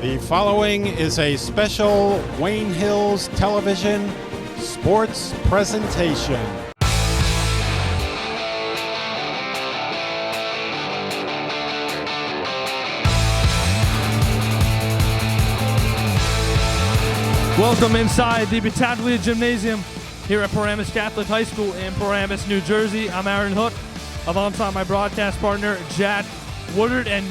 The following is a special Wayne Hills Television sports presentation. Welcome inside the Battaglia Gymnasium here at Paramus Catholic High School in Paramus, New Jersey. I'm Aaron Hook, alongside my broadcast partner, Jack Woodard, and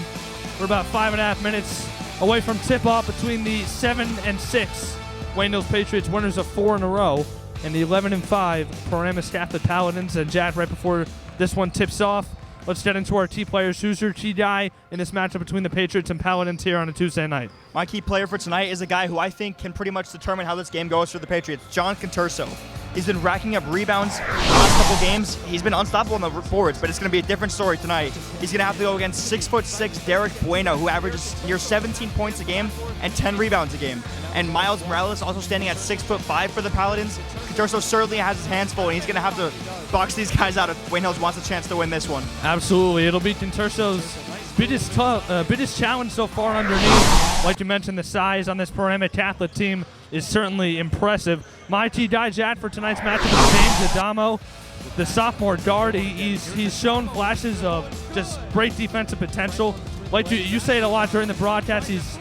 we're about 5.5 minutes away from tip-off between the 7 and 6 Wayne Hills Patriots, winners of 4 in a row, and the 11 and 5 Paramus Catholic Paladins. And Jack, right before this one tips off, let's get into our key players. Who's your key guy in this matchup between the Patriots and Paladins here on a Tuesday night? My key player for tonight is a guy who I think can pretty much determine how this game goes for the Patriots, John Conturso. He's been racking up rebounds the last couple games. He's been unstoppable on the boards, but it's going to be a different story tonight. He's going to have to go against 6'6" Derek Bueno, who averages near 17 points a game and 10 rebounds a game. And Miles Morales also standing at 6'5" for the Paladins. Conturso certainly has his hands full, and he's going to have to box these guys out if Wayne Hills wants a chance to win this one. Absolutely. It'll be Conturso's biggest challenge so far underneath. Like you mentioned, the size on this Paramus Catholic team is certainly impressive. My key guy, Jack, for tonight's matchup is James Adamo, the sophomore guard. He's shown flashes of just great defensive potential. Like you say it a lot during the broadcast, he's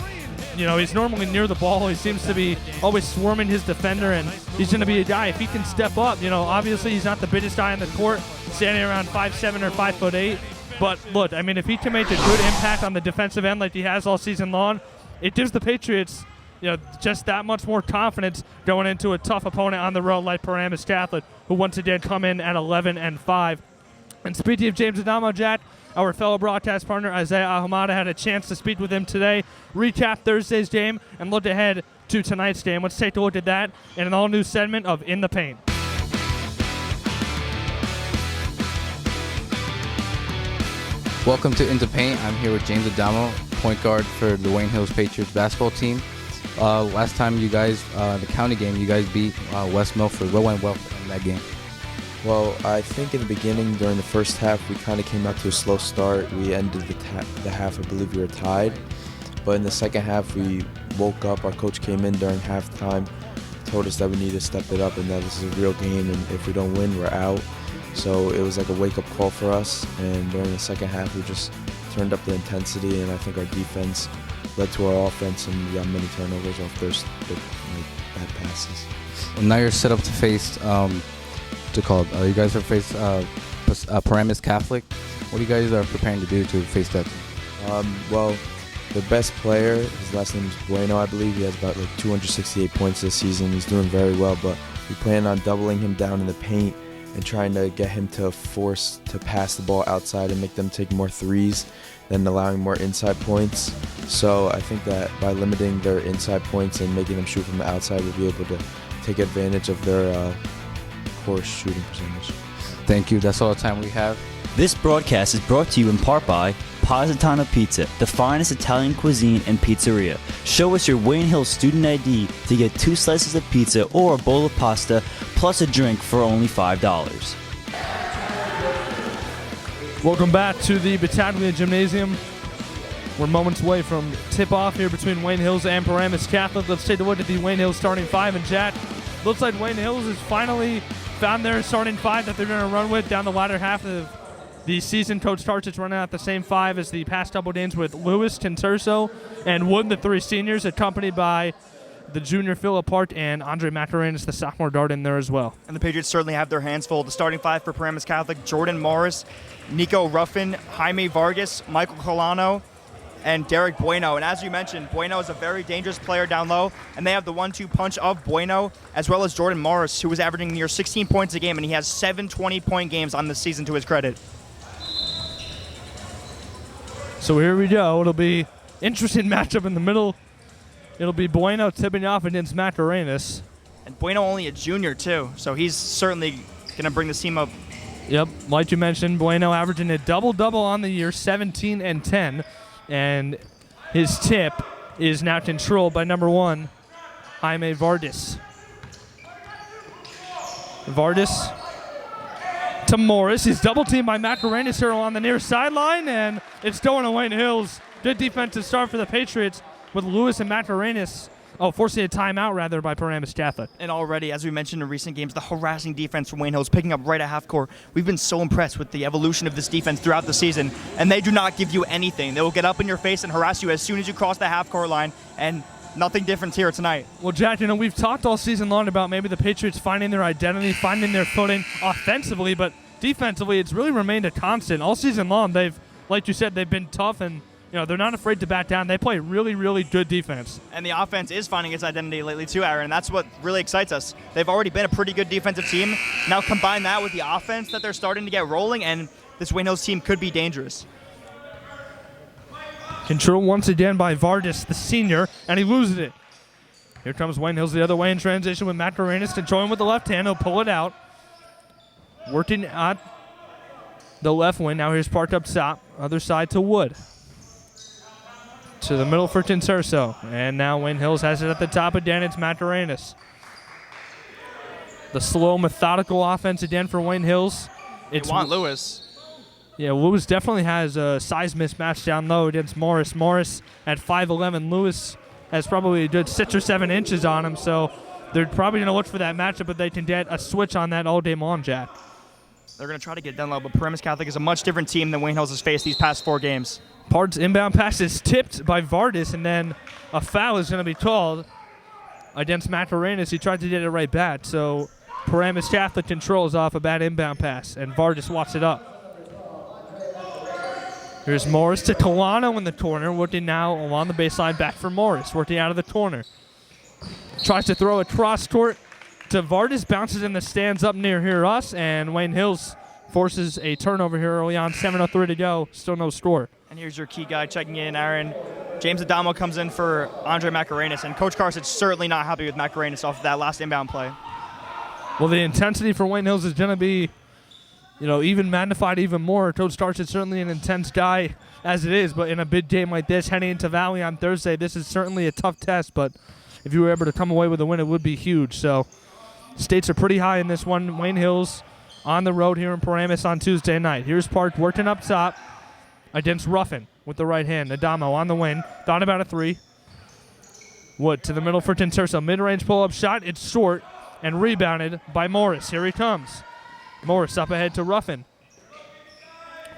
normally near the ball. He seems to be always swarming his defender, and he's going to be a guy, if he can step up, obviously he's not the biggest guy on the court, standing around 5'7" or 5'8". But look, I mean, if he can make a good impact on the defensive end like he has all season long, it gives the Patriots just that much more confidence going into a tough opponent on the road like Paramus Catholic, who once again come in at 11 and 5. And speaking of James Adamo, Jack, our fellow broadcast partner Isaiah Ahumada had a chance to speak with him today, recap Thursday's game, and look ahead to tonight's game. Let's take a look at that in an all-new segment of In the Paint. Welcome to In the Paint. I'm here with James Adamo, point guard for the Wayne Hills Patriots basketball team. Last time you guys, the county game, you guys beat West Milford. What went well in that game? Well, I think in the beginning, during the first half, we kind of came out to a slow start. We ended the half, I believe we were tied. But in the second half, we woke up. Our coach came in during halftime, told us that we need to step it up and that this is a real game, and if we don't win, we're out. So it was like a wake-up call for us, and during the second half, we just turned up the intensity, and I think our defense led to our offense, and we got many turnovers off those bad passes. Well, now you're set up to face, you guys are face Paramus Catholic. What are you guys preparing to do to face that team? Well, the best player, his last name is Bueno, I believe. He has about 268 points this season. He's doing very well, but we plan on doubling him down in the paint and trying to get him to force to pass the ball outside and make them take more threes than allowing more inside points. So I think that by limiting their inside points and making them shoot from the outside, we'll be able to take advantage of their poor shooting percentage. Thank you. That's all the time we have. This broadcast is brought to you in part by Positano Pizza, the finest Italian cuisine and pizzeria. Show us your Wayne Hills student ID to get 2 slices of pizza or a bowl of pasta, plus a drink for only $5. Welcome back to the Battaglia Gymnasium. We're moments away from tip-off here between Wayne Hills and Paramus Catholic. Let's take a look at the Wayne Hills starting 5. And Jack, looks like Wayne Hills has finally found their starting 5 that they're going to run with down the latter half of the season. Coach Tarchich running out the same 5 as the past couple games with Lewis, Conturso, and Wood, the 3 seniors, accompanied by the junior Philip Park and Andre Mascarenas, the sophomore guard, in there as well. And the Patriots certainly have their hands full. The starting 5 for Paramus Catholic: Jordan Morris, Nico Ruffin, Jaime Vargas, Michael Colano, and Derek Bueno. And as you mentioned, Bueno is a very dangerous player down low, and they have the 1-2 punch of Bueno as well as Jordan Morris, who is averaging near 16 points a game, and he has 7 20-point games on the season to his credit. So here we go. It'll be interesting matchup in the middle. It'll be Bueno tipping off against Mascarenas. And Bueno only a junior, too, so he's certainly going to bring this team up. Yep, like you mentioned, Bueno averaging a double-double on the year, 17 and 10. And his tip is now controlled by number 1, Jaime Vargas. Vargas to Morris. He's double-teamed by Mascarenas here on the near sideline, and it's going to Wayne Hills. Good defensive start for the Patriots. with Lewis and Mascarenas. Oh, forcing a timeout, rather, by Paramus Catholic. And already, as we mentioned in recent games, the harassing defense from Wayne Hills picking up right at half court. We've been so impressed with the evolution of this defense throughout the season, and they do not give you anything. They will get up in your face and harass you as soon as you cross the half court line, and nothing different here tonight. Well, Jack, we've talked all season long about maybe the Patriots finding their identity, finding their footing offensively, but defensively, it's really remained a constant. All season long, like you said, they've been tough, and they're not afraid to back down. They play really, really good defense. And the offense is finding its identity lately too, Aaron. That's what really excites us. They've already been a pretty good defensive team. Now combine that with the offense that they're starting to get rolling, and this Wayne Hills team could be dangerous. Control once again by Vardis, the senior, and he loses it. Here comes Wayne Hills the other way in transition with Mascarenas controlling with the left hand. He'll pull it out. Working at the left wing. Now here's parked up top. Other side to Wood. To the middle for Tinserso. And now Wayne Hills has it at the top again. It's Mascarenas. The slow, methodical offense again for Wayne Hills. They want Lewis. Yeah, Lewis definitely has a size mismatch down low against Morris. Morris at 5'11". Lewis has probably a good 6 or 7 inches on him, so they're probably going to look for that matchup, but they can get a switch on that all day long, Jack. They're going to try to get down low, but Paramus Catholic is a much different team than Wayne Hills has faced these past 4 games. Pard's inbound pass is tipped by Vardis, and then a foul is going to be called against Mascarenas. He tried to get it right back, so Paramus Catholic controls off a bad inbound pass, and Vardis walks it up. Here's Morris to Colano in the corner, working now along the baseline, back for Morris, working out of the corner. Tries to throw a cross court to Vardis, bounces in the stands up near us, and Wayne Hills forces a turnover here early on. 7:03 to go, still no score. And here's your key guy checking in, Aaron. James Adamo comes in for Andre Mascarenas, and Coach Carson's certainly not happy with Mascarenas off of that last inbound play. Well, the intensity for Wayne Hills is going to be, even magnified even more. Coach Carson's certainly an intense guy as it is, but in a big game like this, heading into Valley on Thursday, this is certainly a tough test, but if you were able to come away with a win, it would be huge. So stakes are pretty high in this one. Wayne Hills on the road here in Paramus on Tuesday night. Here's Park working up top against Ruffin with the right hand. Adamo on the wing. Thought about a 3. Wood to the middle for Tinserso. Mid-range pull-up shot. It's short and rebounded by Morris. Here he comes. Morris up ahead to Ruffin.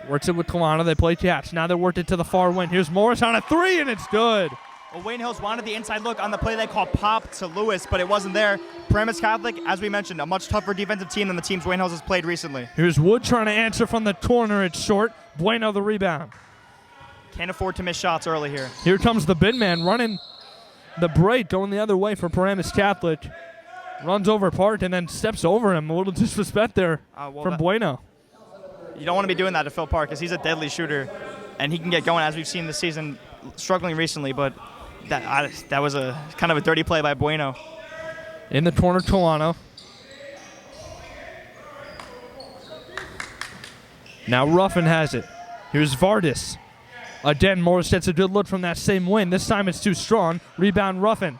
Works it with Colano. They play catch. Now they're worked it to the far wing. Here's Morris on a 3, and it's good. Well, Wayne Hills wanted the inside look on the play they called pop to Lewis, but it wasn't there. Paramus Catholic, as we mentioned, a much tougher defensive team than the teams Wayne Hills has played recently. Here's Wood trying to answer from the corner. It's short. Bueno the rebound. Can't afford to miss shots early here. Here comes the big man running the break, going the other way for Paramus Catholic. Runs over Park and then steps over him. A little disrespect there from Bueno. You don't want to be doing that to Phil Park because he's a deadly shooter, and he can get going as we've seen this season, struggling recently, but that was a kind of a dirty play by Bueno. In the corner, Colano. Now Ruffin has it. Here's Vardis. Again, Morris gets a good look from that same win. This time it's too strong. Rebound Ruffin.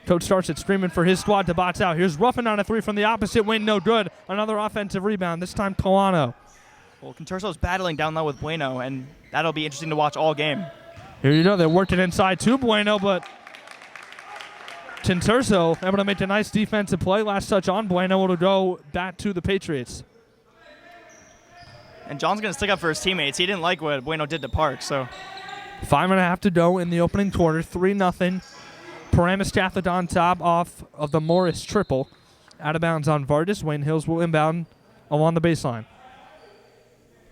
Coach starts it screaming for his squad to box out. Here's Ruffin on a 3 from the opposite wing. No good. Another offensive rebound. This time Colano. Well, Conterso's battling down low with Bueno, and that'll be interesting to watch all game. Here you go. They're working inside to Bueno, but Tinserso able to make a nice defensive play. Last touch on Bueno. It'll go back to the Patriots. And John's going to stick up for his teammates. He didn't like what Bueno did to Park, so. 5.5 to go in the opening quarter. 3-0. Paramus Catholic on top off of the Morris triple. Out of bounds on Vardis. Wayne Hills will inbound along the baseline.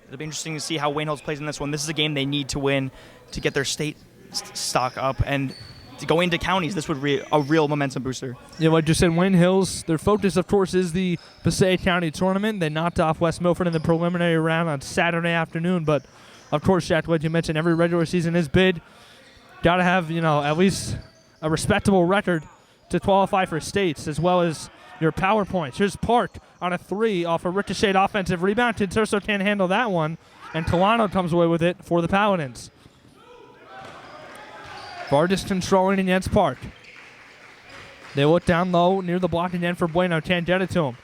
It'll be interesting to see how Wayne Hills plays in this one. This is a game they need to win to get their state stock up. And to go into counties, this would be a real momentum booster. Yeah, like you said, Wayne Hills, their focus, of course, is the Passaic County tournament. They knocked off West Milford in the preliminary round on Saturday afternoon. But, of course, Jack, like you mentioned, every regular season is big. Got to have, at least a respectable record to qualify for states, as well as your power points. Here's Park on a 3 off a ricocheted offensive rebound. Tinserso can't handle that one, and Colano comes away with it for the Paladins. Vardis controlling against Park. They look down low near the blocking end for Bueno. Can't get it to him.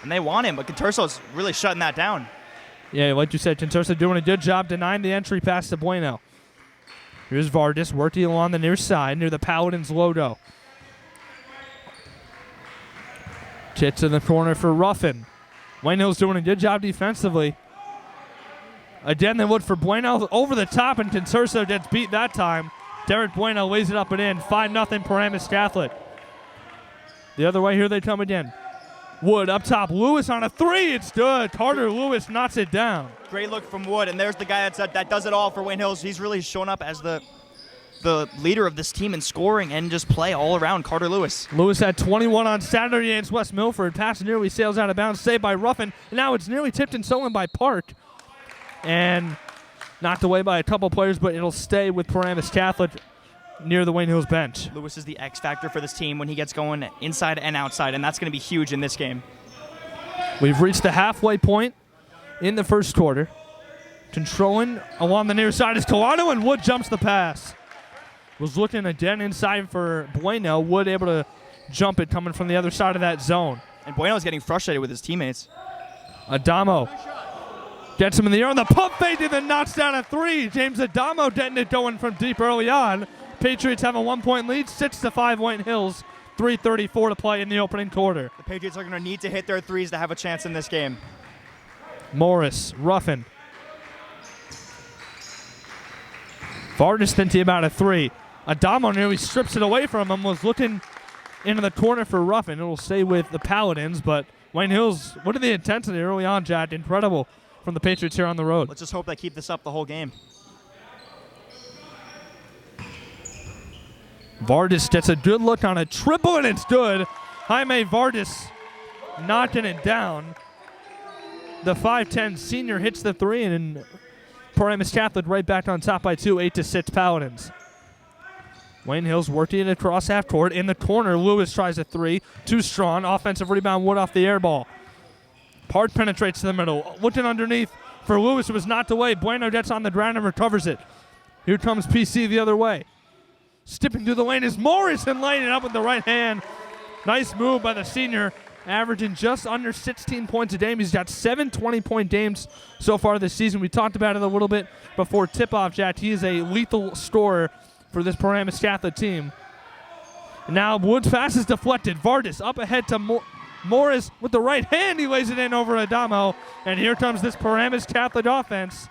And they want him, but Conterso's really shutting that down. Yeah, like you said, Tinserso doing a good job denying the entry pass to Bueno. Here's Vardis working along the near side near the Paladins' Lodo. Chits in the corner for Ruffin. Wayne Hill's doing a good job defensively. Again, they look for Bueno over the top, and Consurso gets beat that time. Derek Bueno lays it up and in. 5-0 Paramus Catholic. The other way, here they come again. Wood up top. Lewis on a three. It's good. Carter Lewis knocks it down. Great look from Wood, and there's the guy that does it all for Wayne Hills. He's really shown up as the leader of this team in scoring and just play all around. Carter Lewis. Lewis had 21 on Saturday against West Milford. Pass nearly sails out of bounds, saved by Ruffin. And now it's nearly tipped and stolen by Park. And knocked away by a couple players, but it'll stay with Paramus Catholic near the Wayne Hills bench. Lewis is the X factor for this team when he gets going inside and outside, and that's going to be huge in this game. We've reached the halfway point in the first quarter. Controlling along the near side is Colano, and Wood jumps the pass. Was looking again inside for Bueno. Wood able to jump it coming from the other side of that zone. And Bueno's getting frustrated with his teammates. Adamo gets him in the air on the pump fake and then knocks down a three. James Adamo getting it going from deep early on. Patriots have a 1-point lead, 6-5 Wayne Hills. 3:34 to play in the opening quarter. The Patriots are going to need to hit their threes to have a chance in this game. Morris, Ruffin. Vardis thinking about a three. Adamo nearly strips it away from him, was looking into the corner for Ruffin. It will stay with the Paladins, but Wayne Hills, what are the intensity early on, Jack? Incredible from the Patriots here on the road. Let's just hope they keep this up the whole game. Vardis gets a good look on a triple, and it's good. Jaime Vardis knocking it down. The 5'10 senior hits the three, and Paramus Catholic right back on top by 2, 8-6 Paladins. Wayne Hills working it across half court. In the corner, Lewis tries a three. Too strong. Offensive rebound, Wood off the air ball. Park penetrates to the middle. Looking underneath for Lewis. It was knocked away. Bueno gets on the ground and recovers it. Here comes PC the other way. Stepping through the lane is Morris and laying it up with the right hand. Nice move by the senior, averaging just under 16 points a game. He's got 7 20-point games so far this season. We talked about it a little bit before tip-off, Jack. He is a lethal scorer for this Paramus Catholic team. And now Wood's pass is deflected. Vardis up ahead to Morris with the right hand. He lays it in over Adamo. And here comes this Paramus Catholic offense.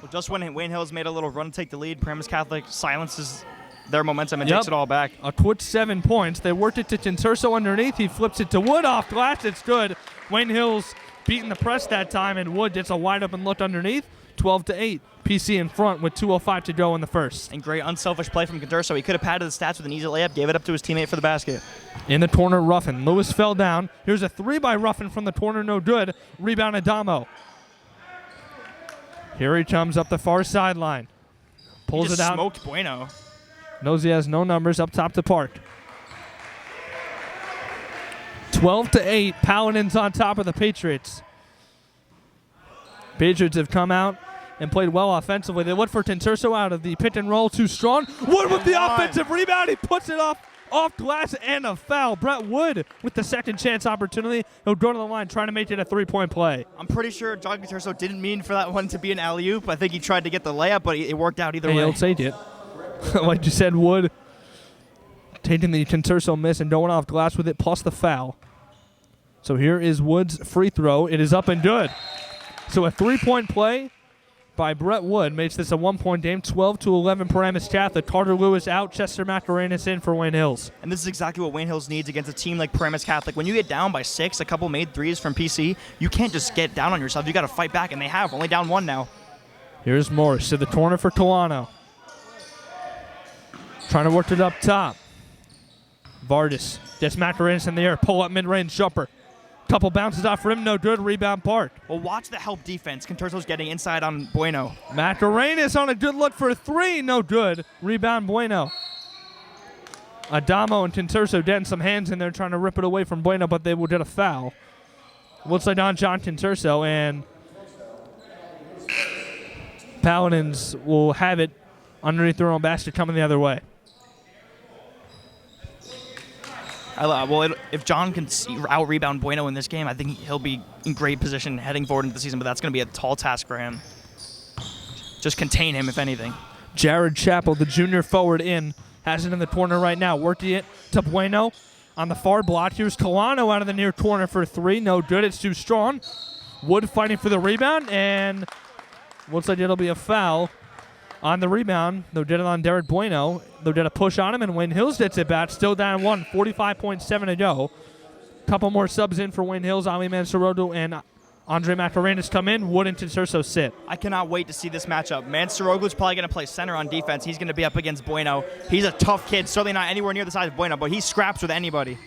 Well, just when Wayne Hills made a little run to take the lead, Paramus Catholic silences their momentum and takes it all back. A quick 7 points. They worked it to Consurso underneath. He flips it to Wood off glass. It's good. Wayne Hills beating the press that time, and Wood gets a wide open look underneath. 12-8. PC in front with 2:05 to go in the first. And great unselfish play from Consurso. He could have padded the stats with an easy layup, gave it up to his teammate for the basket. In the corner, Ruffin. Lewis fell down. Here's a three by Ruffin from the corner, no good. Rebound Adamo. Here he comes up the far sideline. Pulls it out. Smoked Bueno. Knows he has no numbers up top to Park. 12-8. Paladins on top of the Patriots. Patriots have come out and played well offensively. They look for Consurso out of the pick and roll. Too strong. Wood with the offensive rebound. He puts it off glass and a foul. Brett Wood with the second chance opportunity. He'll go to the line trying to make it a 3-point play. I'm pretty sure John Consurso didn't mean for that one to be an alley-oop. I think he tried to get the layup, but it worked out either way. He'll take it. Like you said, Wood taking the Consurso miss and going off glass with it, plus the foul. So here is Wood's free throw. It is up and good. So a 3-point play by Brett Wood makes this a 1-point game, 12-11 Paramus Catholic. Carter Lewis out, Chester Macarenas in for Wayne Hills. And this is exactly what Wayne Hills needs against a team like Paramus Catholic. When you get down by 6, a couple made threes from PC, you can't just get down on yourself. You got to fight back, and they have. Only down 1 now. Here's Morris to the corner for Colano. Trying to work it up top. Vardis gets Macarenas in the air. Pull up mid-range jumper. Couple bounces off rim, no good. Rebound Park. Well, watch the help defense. Consurso's getting inside on Bueno. Macarenas on a good look for a 3, no good. Rebound Bueno. Adamo and Consurso getting some hands in there trying to rip it away from Bueno, but they will get a foul. Looks like on John Consurso, and Paladins will have it underneath their own basket coming the other way. If John can out-rebound Bueno in this game, I think he'll be in great position heading forward into the season, but that's going to be a tall task for him. Just contain him, if anything. Jared Chappell, the junior forward, has it in the corner right now. Working it to Bueno on the far block. Here's Colano out of the near corner for 3. No good. It's too strong. Wood fighting for the rebound, and looks like it'll be a foul on the rebound. They'll get it on Derek Bueno. They'll get a push on him, and Wayne Hills gets it back. Still down 1, 45.7 to go. Couple more subs in for Wayne Hills. Ali Mansarodo and Andre Macarenas come in. Wood and Terso sit. I cannot wait to see this matchup. Mansaroglou is probably going to play center on defense. He's going to be up against Bueno. He's a tough kid, certainly not anywhere near the size of Bueno, but he scraps with anybody.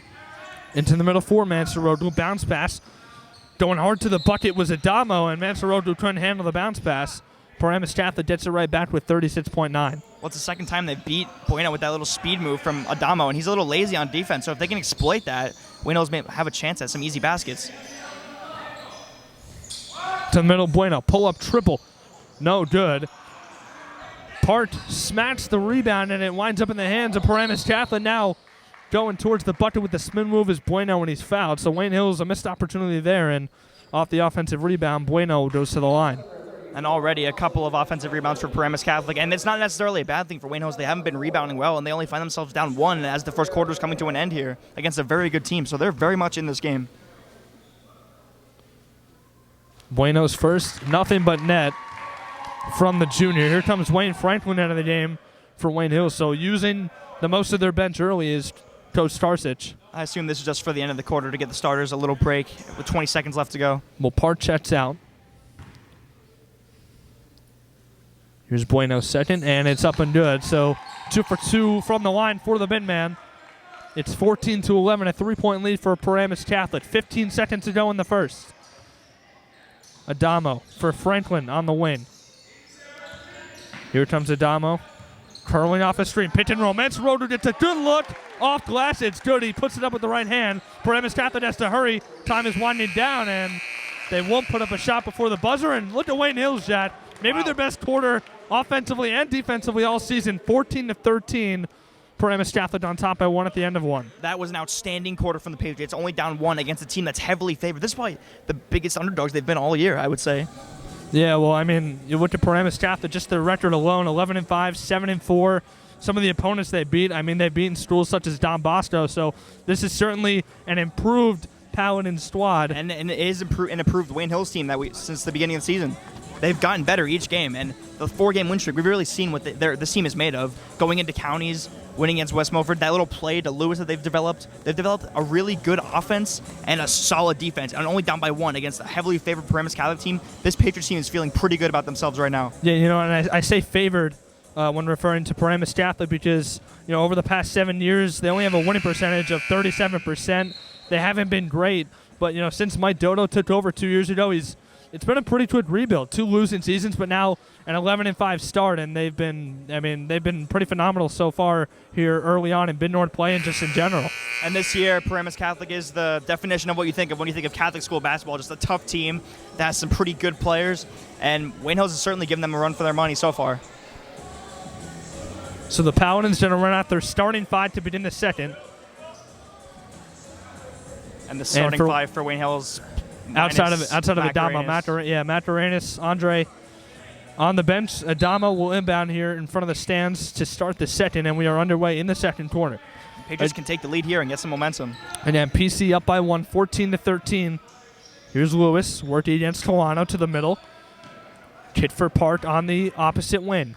Into the middle for Mansaroglou. Bounce pass. Going hard to the bucket was Adamo, and Mansaroglou trying to handle the bounce pass. Paramus Catholic gets it right back with 36.9. Well, it's the second time they beat Bueno with that little speed move from Adamo, and he's a little lazy on defense. So if they can exploit that, Bueno's may have a chance at some easy baskets. To the middle, Bueno. Pull-up triple. No good. Part smacks the rebound, and it winds up in the hands of Paramus Catholic. Now going towards the bucket with the spin move is Bueno when he's fouled. So Wayne Hills, a missed opportunity there, and off the offensive rebound, Bueno goes to the line. And already a couple of offensive rebounds for Paramus Catholic. And it's not necessarily a bad thing for Wayne Hills. They haven't been rebounding well, and they only find themselves down 1 as the first quarter is coming to an end here against a very good team. So they're very much in this game. Bueno's first, nothing but net from the junior. Here comes Wayne Franklin out of the game for Wayne Hills. So using the most of their bench early is Coach Starsic. I assume this is just for the end of the quarter to get the starters a little break with 20 seconds left to go. Well, Part checks out. Here's Bueno's second, and it's up and good. So 2 for 2 from the line for the big man. It's 14-11, a 3-point lead for Paramus Catholic. 15 seconds to go in the first. Adamo for Franklin on the wing. Here comes Adamo. Curling off a screen. Pitch and roll. Mansaroglou gets a good look. Off glass. It's good. He puts it up with the right hand. Paramus Catholic has to hurry. Time is winding down, and they won't put up a shot before the buzzer. And look at Wayne Hills, Jack. Maybe their best quarter offensively and defensively all season. 14-13. Paramus Catholic on top by 1 at the end of 1. That was an outstanding quarter from the Patriots, only down 1 against a team that's heavily favored. This is probably the biggest underdogs they've been all year, I would say. Yeah, well, I mean, you look at Paramus Catholic, just their record alone, 11-5, 7-4. Some of the opponents they beat, I mean, they've beaten schools such as Don Bosco, so this is certainly an improved Paladin squad. And it is an improved Wayne Hills team that since the beginning of the season. They've gotten better each game, and the 4-game win streak, we've really seen what this team is made of. Going into counties, winning against West Milford, that little play to Lewis that they've developed a really good offense and a solid defense, and only down by 1 against a heavily favored Paramus Catholic team. This Patriots team is feeling pretty good about themselves right now. Yeah, you know, and I say favored when referring to Paramus Catholic because, you know, over the past 7 years, they only have a winning percentage of 37%. They haven't been great, but, you know, since Mike Dodo took over 2 years ago, it's been a pretty quick rebuild. 2 losing seasons, but now an 11-5 start, and they've been pretty phenomenal so far here early on in Bid North play and just in general. And this year, Paramus Catholic is the definition of what you think of when you think of Catholic school basketball, just a tough team that has some pretty good players, and Wayne Hills has certainly given them a run for their money so far. So the Paladins going to run out their starting 5 to begin the second. And the starting 5 for Wayne Hills. Outside of Adamo, Macarenas, Andre on the bench. Adamo will inbound here in front of the stands to start the second, and we are underway in the second quarter. Patriots can take the lead here and get some momentum. And then PC up by 1, 14-13. Here's Lewis working against Colano to the middle. Kitford Park on the opposite wing.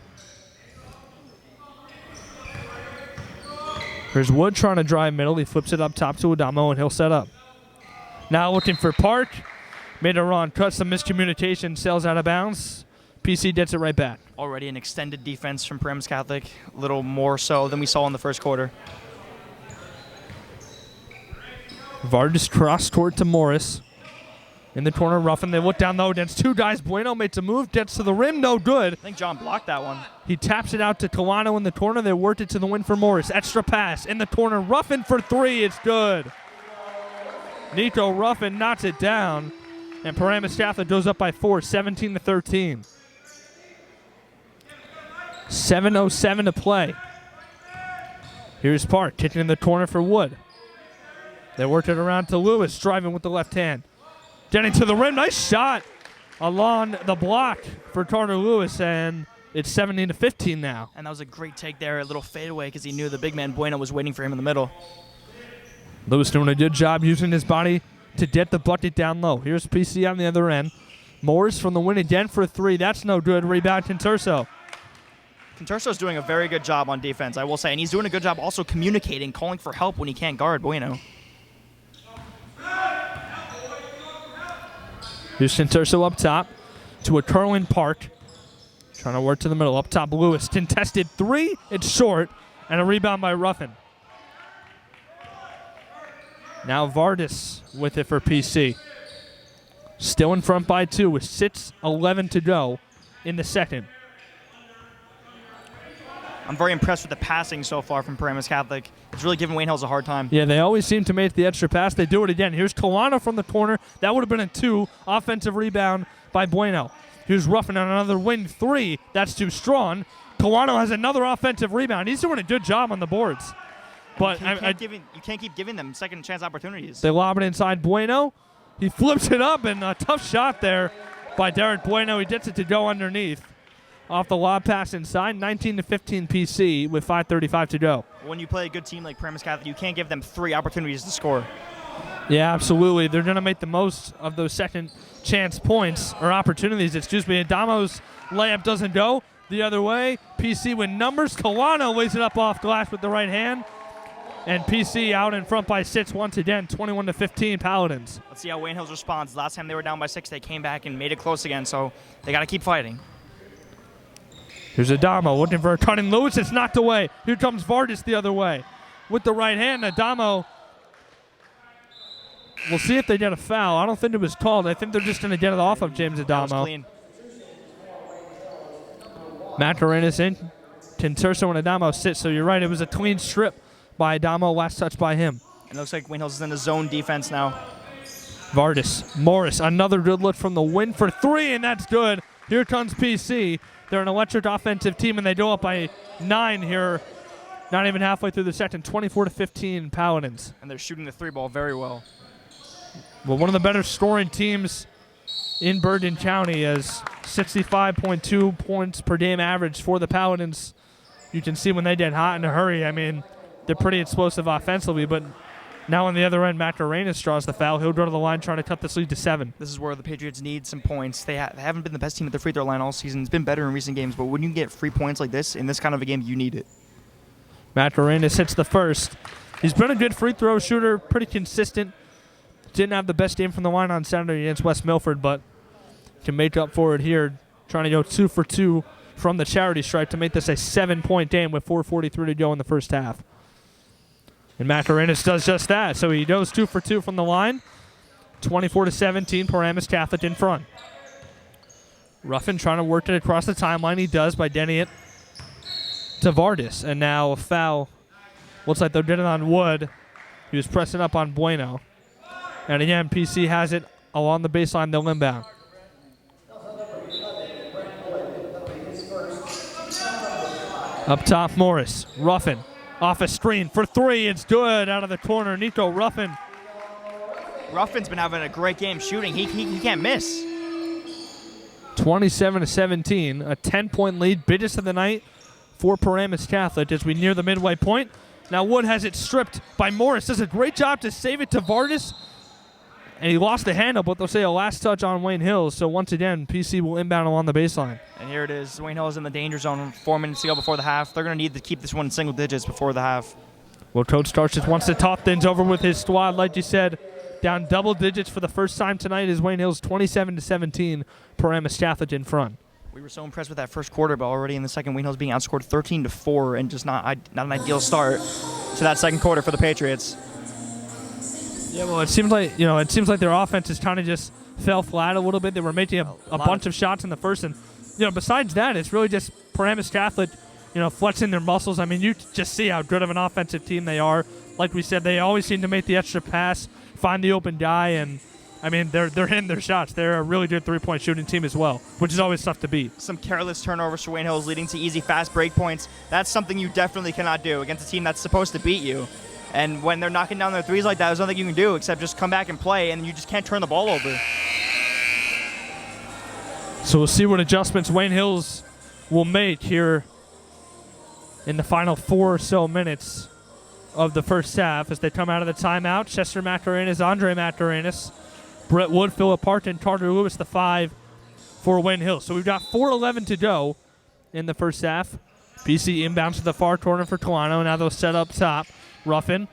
Here's Wood trying to drive middle. He flips it up top to Adamo, and he'll set up. Now looking for Park. Made a wrong cut. Some miscommunication. Sails out of bounds. PC gets it right back. Already an extended defense from Paramus Catholic. A little more so than we saw in the first quarter. Vargas cross court to Morris. In the corner, Ruffin. They look down low against 2 guys. Bueno makes a move. Gets to the rim. No good. I think John blocked that one. He taps it out to Colano in the corner. They worked it to the win for Morris. Extra pass in the corner. Ruffin for 3. It's good. Nico Ruffin knocks it down, and Paramus Catholic goes up by 4, 17-13. 7:07 to play. Here's Park, kicking in the corner for Wood. They worked it around to Lewis, driving with the left hand. Getting to the rim, nice shot along the block for Carter Lewis, and It's 17-15 now. And that was a great take there, a little fadeaway because he knew the big man Bueno was waiting for him in the middle. Lewis doing a good job using his body to get the bucket down low. Here's PC on the other end. Morris from the wing again for 3. That's no good. Rebound Conturso. Conturso's doing a very good job on defense, I will say. And he's doing a good job also communicating, calling for help when he can't guard Bueno. Here's Conturso up top to a Kerwin Park. Trying to work to the middle. Up top, Lewis. Contested 3. It's short. And a rebound by Ruffin. Now Vardis with it for PC. Still in front by 2 with 6:11 to go in the second. I'm very impressed with the passing so far from Paramus Catholic. It's really giving Wayne Hills a hard time. Yeah, they always seem to make the extra pass. They do it again. Here's Colano from the corner. That would have been a 2. Offensive rebound by Bueno. Here's Ruffin on another wing 3. That's too strong. Colano has another offensive rebound. He's doing a good job on the boards. But you can't keep giving them second chance opportunities. They lob it inside Bueno. He flips it up, and a tough shot there by Derek Bueno. He gets it to go underneath. Off the lob pass inside, 19-15 PC with 5:35 to go. When you play a good team like Paramus Catholic, you can't give them 3 opportunities to score. Yeah, absolutely. They're going to make the most of those second chance points, or opportunities, excuse me. Adamo's layup doesn't go the other way. PC with numbers. Colano lays it up off glass with the right hand. And PC out in front by 6 once again, 21-15 Paladins. Let's see how Wayne Hills responds. Last time they were down by 6, they came back and made it close again, so they got to keep fighting. Here's Adamo looking for a cut in Lewis. It's knocked away. Here comes Vardis the other way. With the right hand, Adamo. We'll see if they get a foul. I don't think it was called. I think they're just going to get it off of James Adamo. That was clean. Macarena's in. Conturso and Adamo sit, so you're right. It was a clean strip by Adamo, last touch by him. It looks like Wayne Hills is in the zone defense now. Vardis, Morris, another good look from the win for 3, and that's good. Here comes PC. They're an electric offensive team, and they go up by 9 here. Not even halfway through the second, 24-15 Paladins. And they're shooting the 3 ball very well. Well, one of the better scoring teams in Bergen County, as 65.2 points per game average for the Paladins. You can see when they get hot in a hurry. I mean, they're pretty explosive offensively, but now on the other end, Macarenas draws the foul. He'll go to the line trying to cut this lead to 7. This is where the Patriots need some points. They haven't been the best team at the free throw line all season. It's been better in recent games, but when you get free points like this, in this kind of a game, you need it. Macarenas hits the first. He's been a good free throw shooter, pretty consistent. Didn't have the best game from the line on Saturday against West Milford, but can make up for it here, trying to go 2 for 2 from the charity stripe to make this a 7-point game with 4:43 to go in the first half. And Macarenas does just that. So he goes 2 for 2 from the line. 24-17, Paramus Catholic in front. Ruffin trying to work it across the timeline. He does by getting it to Vardis. And now a foul. Looks like they're getting on Wood. He was pressing up on Bueno. And again, PC has it along the baseline, they'll inbound. Up top, Morris. Ruffin. Off a screen for 3. It's good out of the corner. Nico Ruffin. Ruffin's been having a great game shooting. He can't miss. 27-17. A 10-point lead. Biggest of the night for Paramus Catholic as we near the midway point. Now Wood has it stripped by Morris. Does a great job to save it to Vardis. And he lost the handle, but they'll say a last touch on Wayne Hills. So once again, PC will inbound along the baseline. And here it is. Wayne Hills in the danger zone. 4 minutes to go before the half. They're going to need to keep this one in single digits before the half. Well, Coach Starch just wants to talk things over with his squad. Like you said, down double digits for the first time tonight is Wayne Hills 27-17. Paramus Catholic in front. We were so impressed with that first quarter, but already in the second, Wayne Hills being outscored 13-4, and just not an ideal start to that second quarter for the Patriots. Yeah, well, it seems like their offense has kind of just fell flat a little bit. They were making a bunch of shots in the first, and besides that, it's really just Paramus Catholic, flexing their muscles. I mean, you just see how good of an offensive team they are. Like we said, they always seem to make the extra pass, find the open guy, and I mean, they're hitting their shots. They're a really good three-point shooting team as well, which is always tough to beat. Some careless turnovers for Wayne Hills leading to easy, fast break points. That's something you definitely cannot do against a team that's supposed to beat you. And when they're knocking down their threes like that, there's nothing you can do except just come back and play, and you just can't turn the ball over. So we'll see what adjustments Wayne Hills will make here in the final 4 or so minutes of the first half as they come out of the timeout. Chester Mascarenas, Andre Mascarenas, Brett Wood, Philip Parton, Carter Lewis, the 5 for Wayne Hills. So we've got 4:11 to go in the first half. PC inbounds to the far corner for Tolano. Now they'll set up top. Ruffin,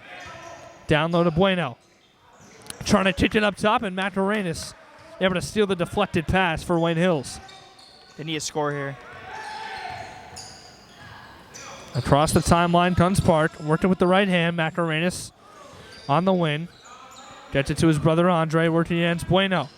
down low to Bueno. Trying to kick it up top, and Mascarenas able to steal the deflected pass for Wayne Hills. They need a score here. Across the timeline, Guns Park, working with the right hand. Mascarenas on the wing. Gets it to his brother Andre, working against Bueno.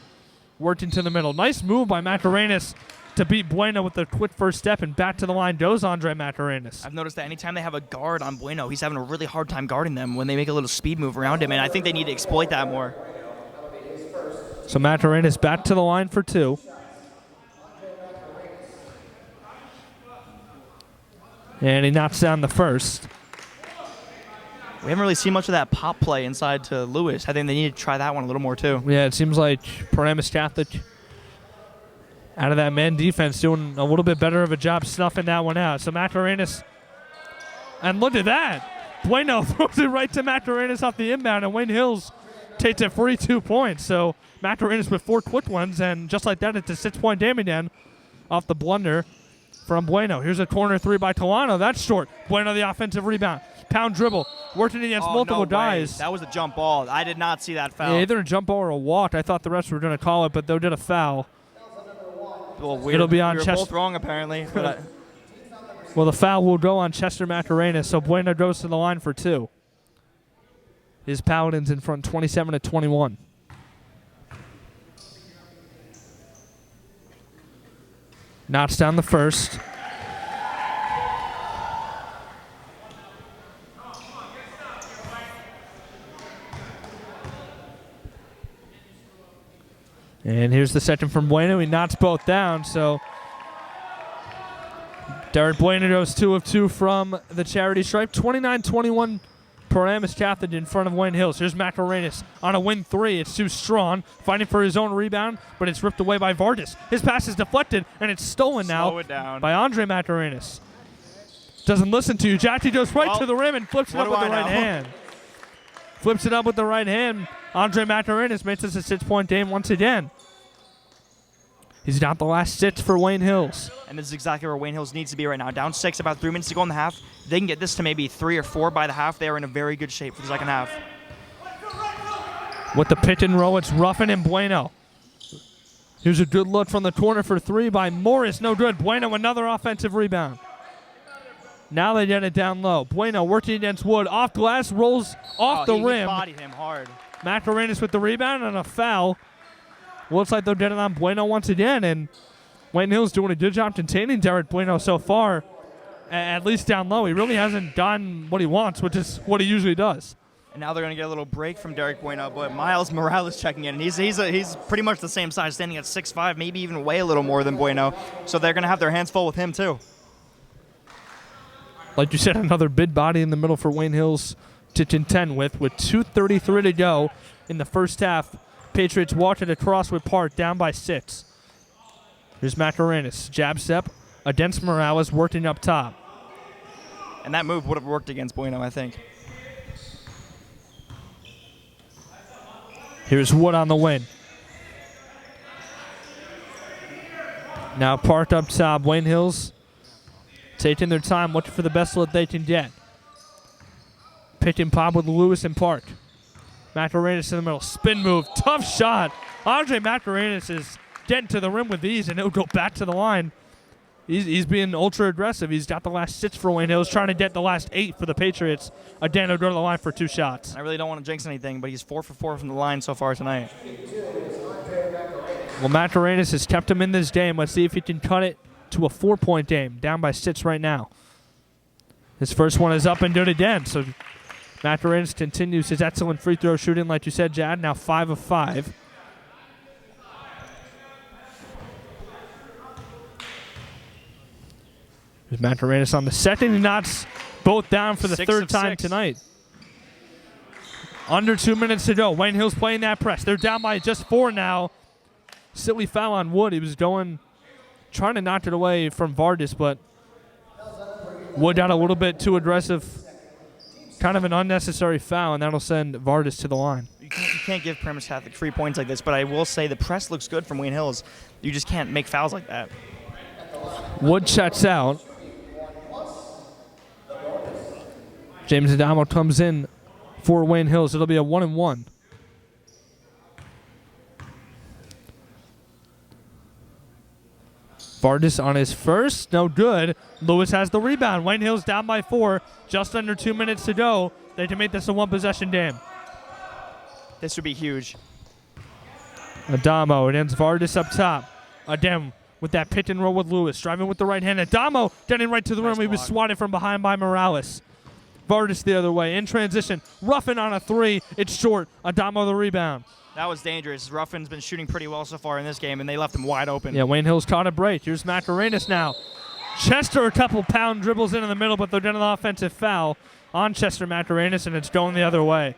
Working to the middle. Nice move by Mascarenas to beat Bueno with the quick first step, and back to the line goes Andre Mascarenas. I've noticed that anytime they have a guard on Bueno, he's having a really hard time guarding them when they make a little speed move around him, and I think they need to exploit that more. So Mascarenas back to the line for 2. And he knocks down the first. We haven't really seen much of that pop play inside to Lewis. I think they need to try that one a little more too. Yeah, it seems like Paramus Catholic out of that man defense doing a little bit better of a job snuffing that one out. So Mascarenas, and look at that. Bueno throws it right to Mascarenas off the inbound, and Wayne Hills takes it 42 points. So Mascarenas with 4 quick ones, and just like that, it's a 6-point game again off the blunder from Bueno. Here's a corner 3 by Tolano. That's short. Bueno the offensive rebound. Pound dribble. Working against multiple guys. That was a jump ball. I did not see that foul. Yeah, either a jump ball or a walk. I thought the refs were going to call it, but they did a foul. Well, It'll be on we were Chester. both wrong, apparently. But Well, the foul will go on Chester Mascarenas, so Bueno goes to the line for 2. His Paladins in front 27-21. Knocks down the first. And here's the second from Bueno. He knocks both down, so Derek Bueno goes 2 of 2 from the charity stripe. 29-21 Paramus Catholic in front of Wayne Hills. Here's Mascarenas on a win 3. It's too strong, fighting for his own rebound, but it's ripped away by Vargas. His pass is deflected, and it's stolen now by Andre Mascarenas. Doesn't listen to you. Jackie goes right to the rim and flips it up with the right hand. Flips it up with the right hand. Andre Mascarenas makes this a 6-point game once again. He's got the last 6 for Wayne Hills. And this is exactly where Wayne Hills needs to be right now. Down 6, about 3 minutes to go in the half. If they can get this to maybe 3 or 4 by the half, they are in a very good shape for the second half. With the pick and roll, it's Ruffin and Bueno. Here's a good look from the corner for 3 by Morris. No good. Bueno, another offensive rebound. Now they get it down low. Bueno working against Wood. Off glass, rolls off the rim. He bodied him hard. Mascarenas with the rebound and a foul. Looks like they'll get it on Bueno once again, and Wayne Hills doing a good job containing Derek Bueno so far, at least down low. He really hasn't done what he wants, which is what he usually does. And now they're going to get a little break from Derek Bueno, but Miles Morales checking in. And he's pretty much the same size, standing at 6'5", maybe even way a little more than Bueno. So they're going to have their hands full with him too. Like you said, another big body in the middle for Wayne Hills to contend with 2:33 to go in the first half. Patriots walking across with Park, down by 6. Here's Mascarenas. Jab step against Morales, working up top. And that move would have worked against Bueno, I think. Here's Wood on the win. Now Park up top. Wayne Hills taking their time, looking for the best look they can get. Pick and pop with Lewis and Park. Mascarenas in the middle. Spin move. Tough shot. Andre Mascarenas is getting to the rim with ease, and he'll go back to the line. He's being ultra aggressive. He's got the last 6 for Wayne Hills, trying to get the last 8 for the Patriots. Again, he'll go to the line for 2 shots. I really don't want to jinx anything, but he's 4 for 4 from the line so far tonight. Well, Mascarenas has kept him in this game. Let's see if he can cut it to a 4-point game. Down by 6 right now. His first one is up and good again, so Mascarenas continues his excellent free throw shooting, like you said, Jad, now 5 of 5. There's Mascarenas on the second. He knocks both down for the 3rd time tonight. Under 2 minutes to go. Wayne Hills playing that press. They're down by just 4 now. Silly foul on Wood. He was going trying to knock it away from Vardis, but Wood got a little bit too aggressive. Kind of an unnecessary foul, and that'll send Vardis to the line. You can't give Paramus Catholic 3 points like this, but I will say the press looks good from Wayne Hills. You just can't make fouls like that. Wood checks out. James Adamo comes in for Wayne Hills. It'll be a 1-and-1. Vardis on his first, no good. Lewis has the rebound. Wayne Hills down by 4, just under 2 minutes to go. They can make this a one-possession game. This would be huge. Adamo against Vardis up top. Again, with that pick and roll with Lewis. Driving with the right hand. Adamo getting right to the rim. He was swatted from behind by Morales. Vardis the other way. In transition. Ruffin on a 3. It's short. Adamo the rebound. That was dangerous. Ruffin's been shooting pretty well so far in this game, and they left him wide open. Yeah, Wayne Hills caught a break. Here's Macarenas now. Chester a couple pound dribbles in the middle, but they're getting an offensive foul on Chester Macarenas, and it's going the other way.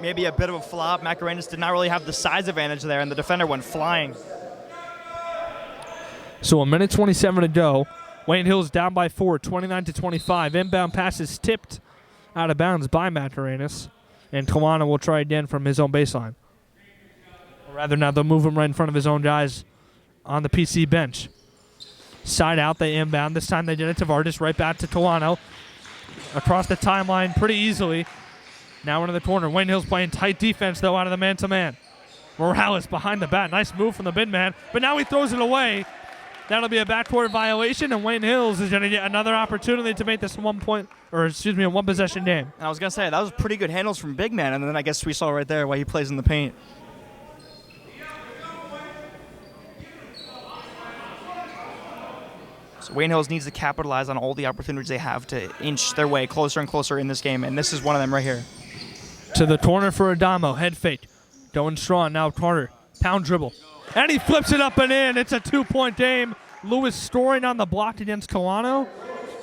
Maybe a bit of a flop. Macarenas did not really have the size advantage there, and the defender went flying. So 1:27 to go. Wayne Hills down by 4, 29-25. Inbound pass is tipped out of bounds by Macarenas. And Tawana will try again from his own baseline. Or rather, now they'll move him right in front of his own guys on the PC bench. Side out, they inbound. This time they did it to Vardis, right back to Tawano. Across the timeline pretty easily. Now into the corner. Wayne Hills playing tight defense, though, out of the man-to-man. Morales behind the bat. Nice move from the big man. But now he throws it away. That'll be a backcourt violation, and Wayne Hills is going to get another opportunity to make this a one-possession game. I was going to say, that was pretty good handles from big man, and then I guess we saw right there why he plays in the paint. So Wayne Hills needs to capitalize on all the opportunities they have to inch their way closer and closer in this game, and this is one of them right here. To the corner for Adamo. Head fake. Going strong now. Carter. Pound dribble. And he flips it up and in. It's a 2-point game. Lewis scoring on the block against Colano.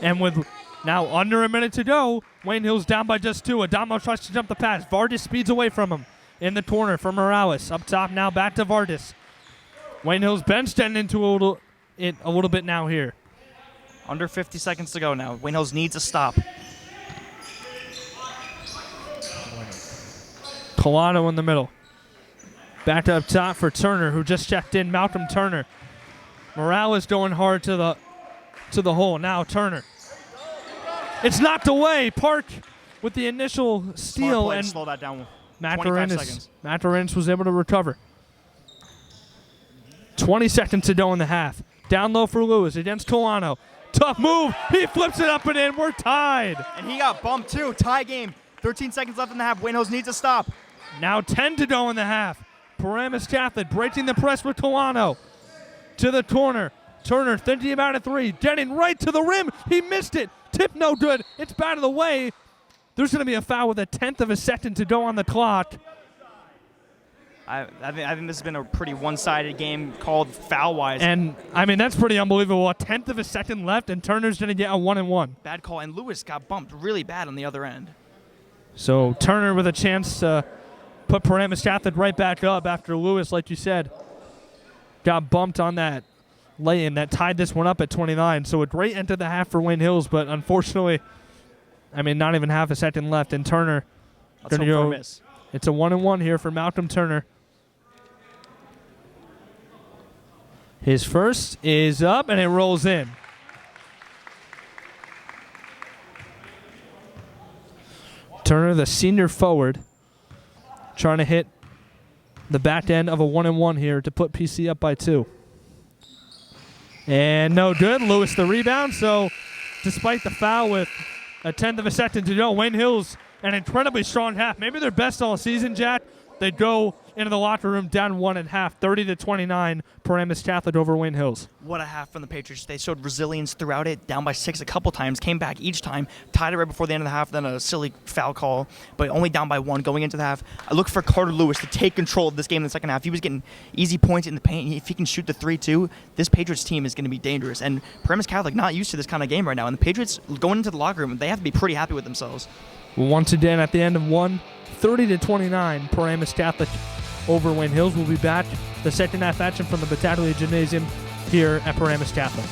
And with now under a minute to go, Wayne Hills down by just 2. Adamo tries to jump the pass. Vardis speeds away from him. In the corner for Morales. Up top now, back to Vardis. Wayne Hills bench getting into a little bit now here. Under 50 seconds to go now. Wayne Hills needs a stop. Colano in the middle. Back up top for Turner, who just checked in. Malcolm Turner. Morales going hard to the hole. Now Turner. It's knocked away. Park with the initial steal, and slow that down. Macarenas was able to recover. 20 seconds to go in the half. Down low for Lewis against Colano. Tough move. He flips it up and in. We're tied. And he got bumped too. Tie game. 13 seconds left in the half. Wayne Hills needs a stop. Now 10 to go in the half. Paramus Catholic breaking the press with Colano. To the corner. Turner thinking about a 3. Getting right to the rim. He missed it. Tip no good. It's out of the way. There's going to be a foul with 1/10 of a second to go on the clock. I think this has been a pretty one-sided game called foul-wise. And, I mean, that's pretty unbelievable. 1/10 of a second left, and Turner's going to get a 1-and-1. Bad call, and Lewis got bumped really bad on the other end. So Turner with a chance to put Paramus Catholic right back up after Lewis, like you said, got bumped on that lay-in that tied this one up at 29. So a great end to the half for Wayne Hills, but unfortunately, I mean, not even half a second left. And Turner, Let's hope for a miss. It's a 1-and-1 here for Malcolm Turner. His first is up, and it rolls in. Turner, the senior forward, trying to hit the back end of a 1-and-1 here to put PC up by 2. And no good. Lewis the rebound. So despite the foul with 1/10 of a second to go, Wayne Hills, an incredibly strong half. Maybe their best all season, Jack. They go into the locker room down 1 at half, 30-29, Paramus Catholic over Wayne Hills. What a half from the Patriots. They showed resilience throughout it, down by 6 a couple times, came back each time, tied it right before the end of the half, then a silly foul call, but only down by 1 going into the half. I look for Carter Lewis to take control of this game in the second half. He was getting easy points in the paint. If he can shoot the 3 too, this Patriots team is going to be dangerous. And Paramus Catholic not used to this kind of game right now. And the Patriots going into the locker room, they have to be pretty happy with themselves. Once again, at the end of 1, 30-29, Paramus Catholic over Wayne Hills. We'll be back. The second half action from the Battaglia Gymnasium here at Paramus Catholic.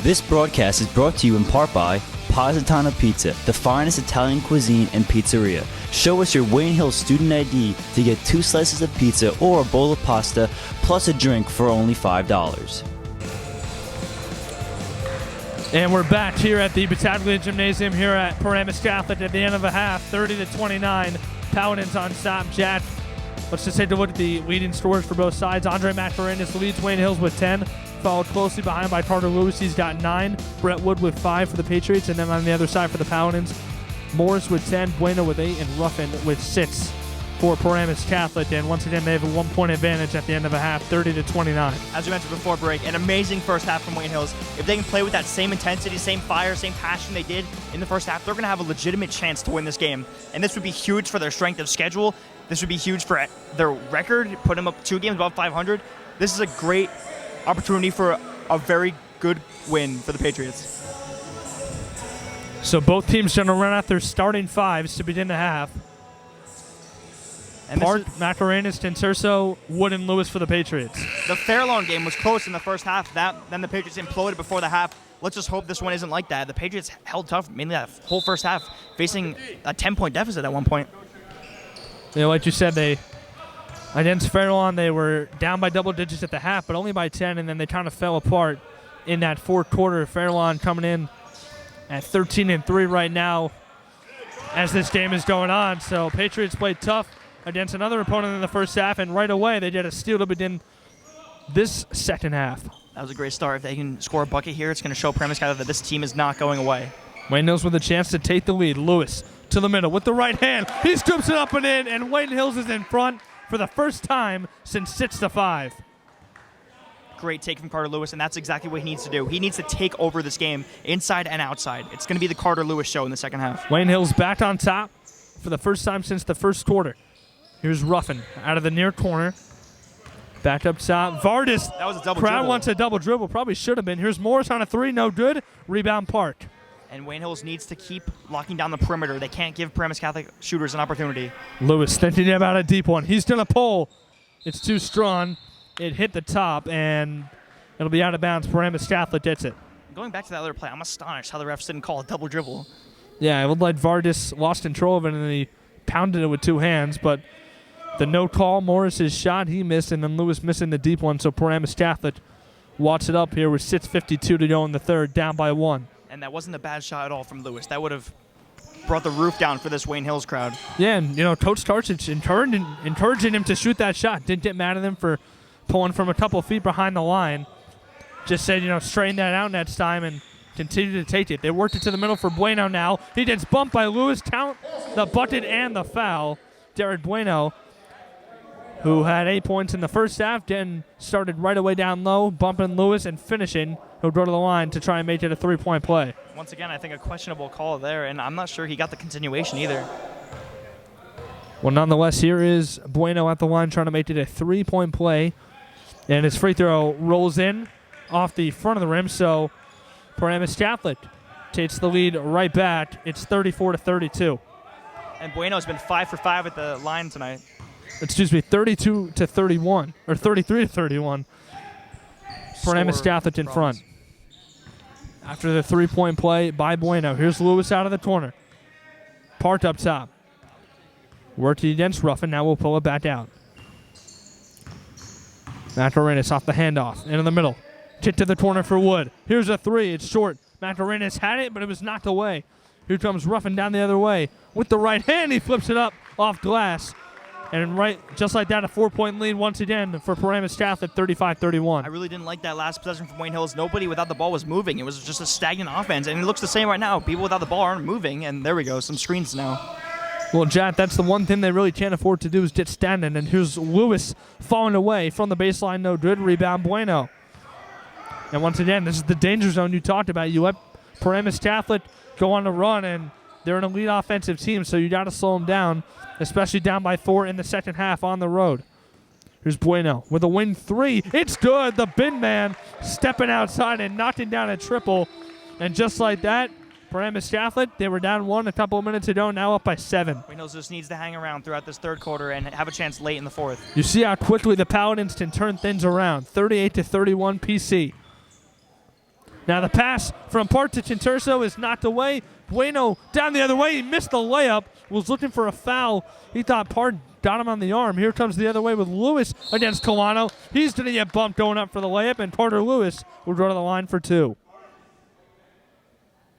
This broadcast is brought to you in part by Positano Pizza, the finest Italian cuisine and pizzeria. Show us your Wayne Hills student ID to get 2 slices of pizza or a bowl of pasta plus a drink for only $5. And we're back here at the Battaglia Gymnasium here at Paramus Catholic at the end of a half, 30-29. Paladins on top. Jack, let's just take a look at the leading scorers for both sides. Andre Macarinis leads Wayne Hills with 10, followed closely behind by Carter Lewis. He's got 9. Brett Wood with 5 for the Patriots. And then on the other side for the Paladins, Morris with 10, Bueno with 8, and Ruffin with 6 for Paramus Catholic. And once again, they have a 1-point advantage at the end of a half, 30-29. As we mentioned before break, an amazing first half from Wayne Hills. If they can play with that same intensity, same fire, same passion they did in the first half, they're going to have a legitimate chance to win this game. And this would be huge for their strength of schedule. This would be huge for their record, put them up 2 games above 500. This is a great opportunity for a very good win for the Patriots. So both teams going to run out their starting 5s to begin the half. And Park, Macarinis, Tenterso, Wood, and Lewis for the Patriots. The Fairlawn game was close in the first half. Then the Patriots imploded before the half. Let's just hope this one isn't like that. The Patriots held tough mainly that whole first half, facing a 10-point deficit at one point. You know, like you said, against Fairlawn, they were down by double digits at the half, but only by 10, and then they kind of fell apart in that fourth quarter. Fairlawn coming in at 13-3 right now as this game is going on. So Patriots played tough against another opponent in the first half, and right away they did a steal to begin this second half. That was a great start. If they can score a bucket here, it's going to show Paramus Catholic that this team is not going away. Wayne Hills with a chance to take the lead. Lewis to the middle with the right hand. He scoops it up and in, and Wayne Hills is in front for the first time since 6-5. Great take from Carter Lewis, and that's exactly what he needs to do. He needs to take over this game inside and outside. It's going to be the Carter Lewis show in the second half. Wayne Hills back on top for the first time since the first quarter. Here's Ruffin out of the near corner. Back up top. Vardis. That was a double crowd dribble. wants a double dribble. Probably should have been. Here's Morris on a 3. No good. Rebound Park. And Wayne Hills needs to keep locking down the perimeter. They can't give Paramus Catholic shooters an opportunity. Lewis thinking about a deep one. He's going to pull. It's too strong. It hit the top, and it'll be out of bounds. Paramus Catholic gets it. Going back to that other play, I'm astonished how the refs didn't call a double dribble. Yeah, it looked like Vardis lost control of it, and then he pounded it with 2 hands, but the no call, Morris's shot, he missed, and then Lewis missing the deep one, so Paramus Catholic wats it up here with 6:52 to go in the third, down by 1. And that wasn't a bad shot at all from Lewis. That would have brought the roof down for this Wayne Hills crowd. Yeah, and, Coach Tarsic encouraging him to shoot that shot. Didn't get mad at him for pulling from a couple feet behind the line. Just said, straighten that out next time and continue to take it. They worked it to the middle for Bueno now. He gets bumped by Lewis. Count the bucket and the foul. Derek Bueno, who had 8 points in the first half, then started right away down low, bumping Lewis and finishing. He'll go to the line to try and make it a 3-point play. Once again, I think a questionable call there, and I'm not sure he got the continuation either. Well, nonetheless, here is Bueno at the line trying to make it a 3-point play. And his free throw rolls in off the front of the rim, so Paramus Catholic takes the lead right back. It's 34-32. And Bueno's been 5 for 5 at the line tonight. 32-31, or 33-31. Paramus Catholic in front. After the 3-point play by Bueno, here's Lewis out of the corner. Parked up top. Working against Ruffin, now we'll pull it back out. Macarinis off the handoff, into the middle. Kick to the corner for Wood. Here's a 3, it's short. Macarinis had it, but it was knocked away. Here comes Ruffin down the other way. With the right hand, he flips it up off glass. And just like that, a 4-point lead once again for Paramus Catholic, 35-31. I really didn't like that last possession from Wayne Hills. Nobody without the ball was moving. It was just a stagnant offense, and it looks the same right now. People without the ball aren't moving, and there we go, some screens now. Well, Jack, that's the one thing they really can't afford to do is get standing. And here's Lewis falling away from the baseline, no good. Rebound, Bueno. And once again, this is the danger zone you talked about. You let Paramus Catholic go on a run, and they're an elite offensive team, so you got to slow them down, especially down by 4 in the second half on the road. Here's Bueno with a wing 3. It's good. The bin man stepping outside and knocking down a triple. And just like that, Paramus Catholic, they were down 1 a couple of minutes ago, now up by 7. Wayne Hills just needs to hang around throughout this third quarter and have a chance late in the fourth. You see how quickly the Paladins can turn things around. 38-31 PC. Now the pass from Park to Chinturso is knocked away. Bueno down the other way. He missed the layup. Was looking for a foul. He thought Park got him on the arm. Here comes the other way with Lewis against Colano. He's going to get bumped going up for the layup, and Porter Lewis will go to the line for 2.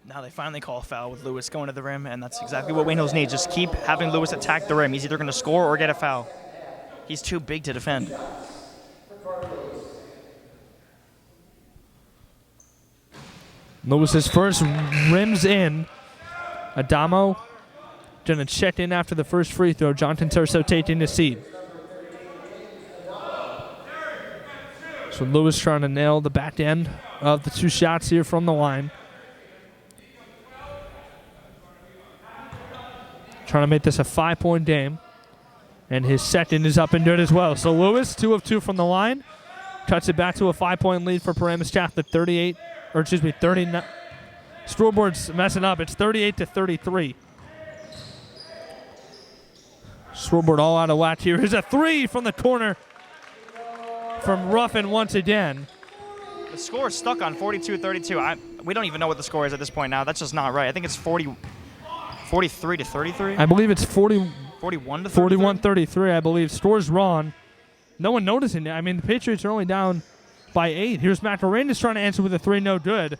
Now they finally call a foul with Lewis going to the rim, and that's exactly what Wayne Hills needs. Just keep having Lewis attack the rim. He's either going to score or get a foul. He's too big to defend. Lewis's first rims in. Adamo going to check in after the first free throw. Jonathan Terso taking the seat. So Lewis trying to nail the back end of the 2 shots here from the line. Trying to make this a 5-point game. And his second is up and good as well. So Lewis, 2 of 2 from the line. Cuts it back to a 5-point lead for Paramus Catholic. 39. Scoreboard's messing up. It's 38-33. Scoreboard all out of whack here. Here's a 3 from the corner from Ruffin once again. The score is stuck on 42-32. We don't even know what the score is at this point now. That's just not right. I think it's 43-33. I believe it's 41-33. 41-33, I believe. Score's wrong. No one noticing it. I mean, the Patriots are only down by 8. Here's Macarena's trying to answer with a 3, no good.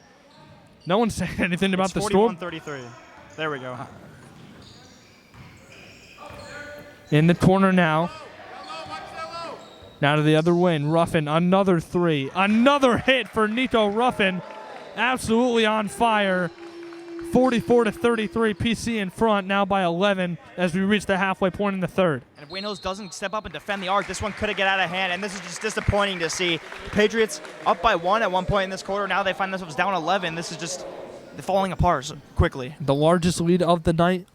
No one's saying anything about the score. 41-33. There we go. In the corner now. Now to the other wing. Ruffin, another 3. Another hit for Nico Ruffin. Absolutely on fire. 44-33, PC in front, now by 11 as we reach the halfway point in the third. And if Wayne Hills doesn't step up and defend the arc, this one could have got out of hand, and this is just disappointing to see. The Patriots up by 1 at one point in this quarter. Now they find themselves down 11. This is just falling apart so quickly. The largest lead of the night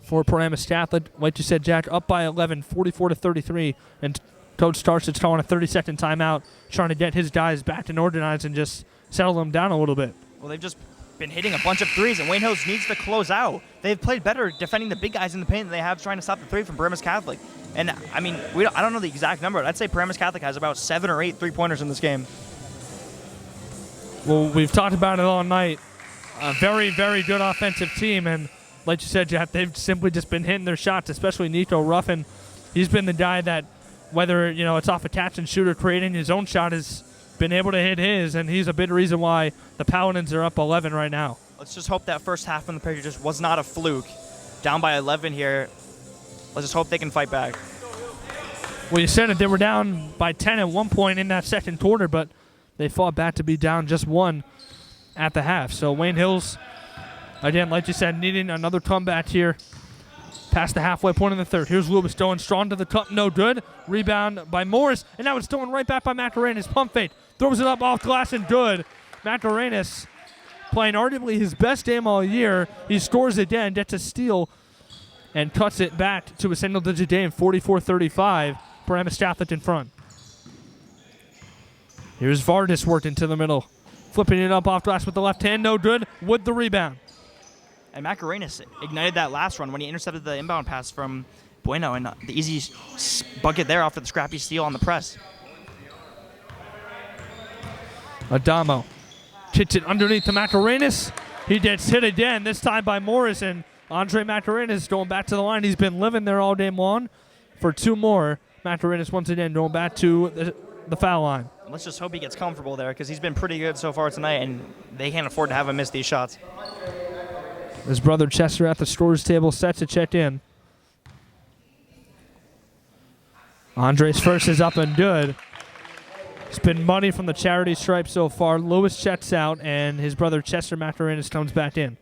for Paramus Catholic. Like you said, Jack, up by 11, 44-33, and Coach Starship's calling a 30-second timeout, trying to get his guys back and organize and just settle them down a little bit. Well, they've just been hitting a bunch of threes, and Wayne Hills needs to close out. They've played better defending the big guys in the paint than they have trying to stop the 3 from Paramus Catholic. And, I mean, I don't know the exact number. I'd say Paramus Catholic has about 7 or 8 3-pointers in this game. Well, we've talked about it all night. A very, very good offensive team, and like you said, Jeff, they've simply just been hitting their shots, especially Nico Ruffin. He's been the guy that, whether it's off a catch and shoot or creating his own shot, has been able to hit his, and he's a big reason why the Paladins are up 11 right now. Let's just hope that first half from the Patriots just was not a fluke. Down by 11 here. Let's just hope they can fight back. Well, you said it. They were down by 10 at one point in that second quarter, but they fought back to be down just 1 at the half. So Wayne Hills, again, like you said, needing another comeback here past the halfway point in the third. Here's Lewis going strong to the cup, no good. Rebound by Morris, and now it's stolen right back by Macarenas. Pump fake, throws it up off glass and good. Macarenas playing arguably his best game all year. He scores again, gets a steal, and cuts it back to a single-digit game, 44-35. Paramus Catholic in front. Here's Vardis working to the middle. Flipping it up off glass with the left hand, no good. With the rebound. And Macarenas ignited that last run when he intercepted the inbound pass from Bueno, and the easy bucket there after the scrappy steal on the press. Adamo kicks it underneath to Macarenas. He gets hit again, this time by Morris, and Andre Macarenas going back to the line. He's been living there all game long for 2 more. Macarenas once again going back to the foul line. Let's just hope he gets comfortable there, because he's been pretty good so far tonight, and they can't afford to have him miss these shots. His brother Chester at the scorer's table set to check in. Andre's first is up and good. It's been money from the charity stripe so far. Lewis checks out, and his brother Chester Macarenas comes back in.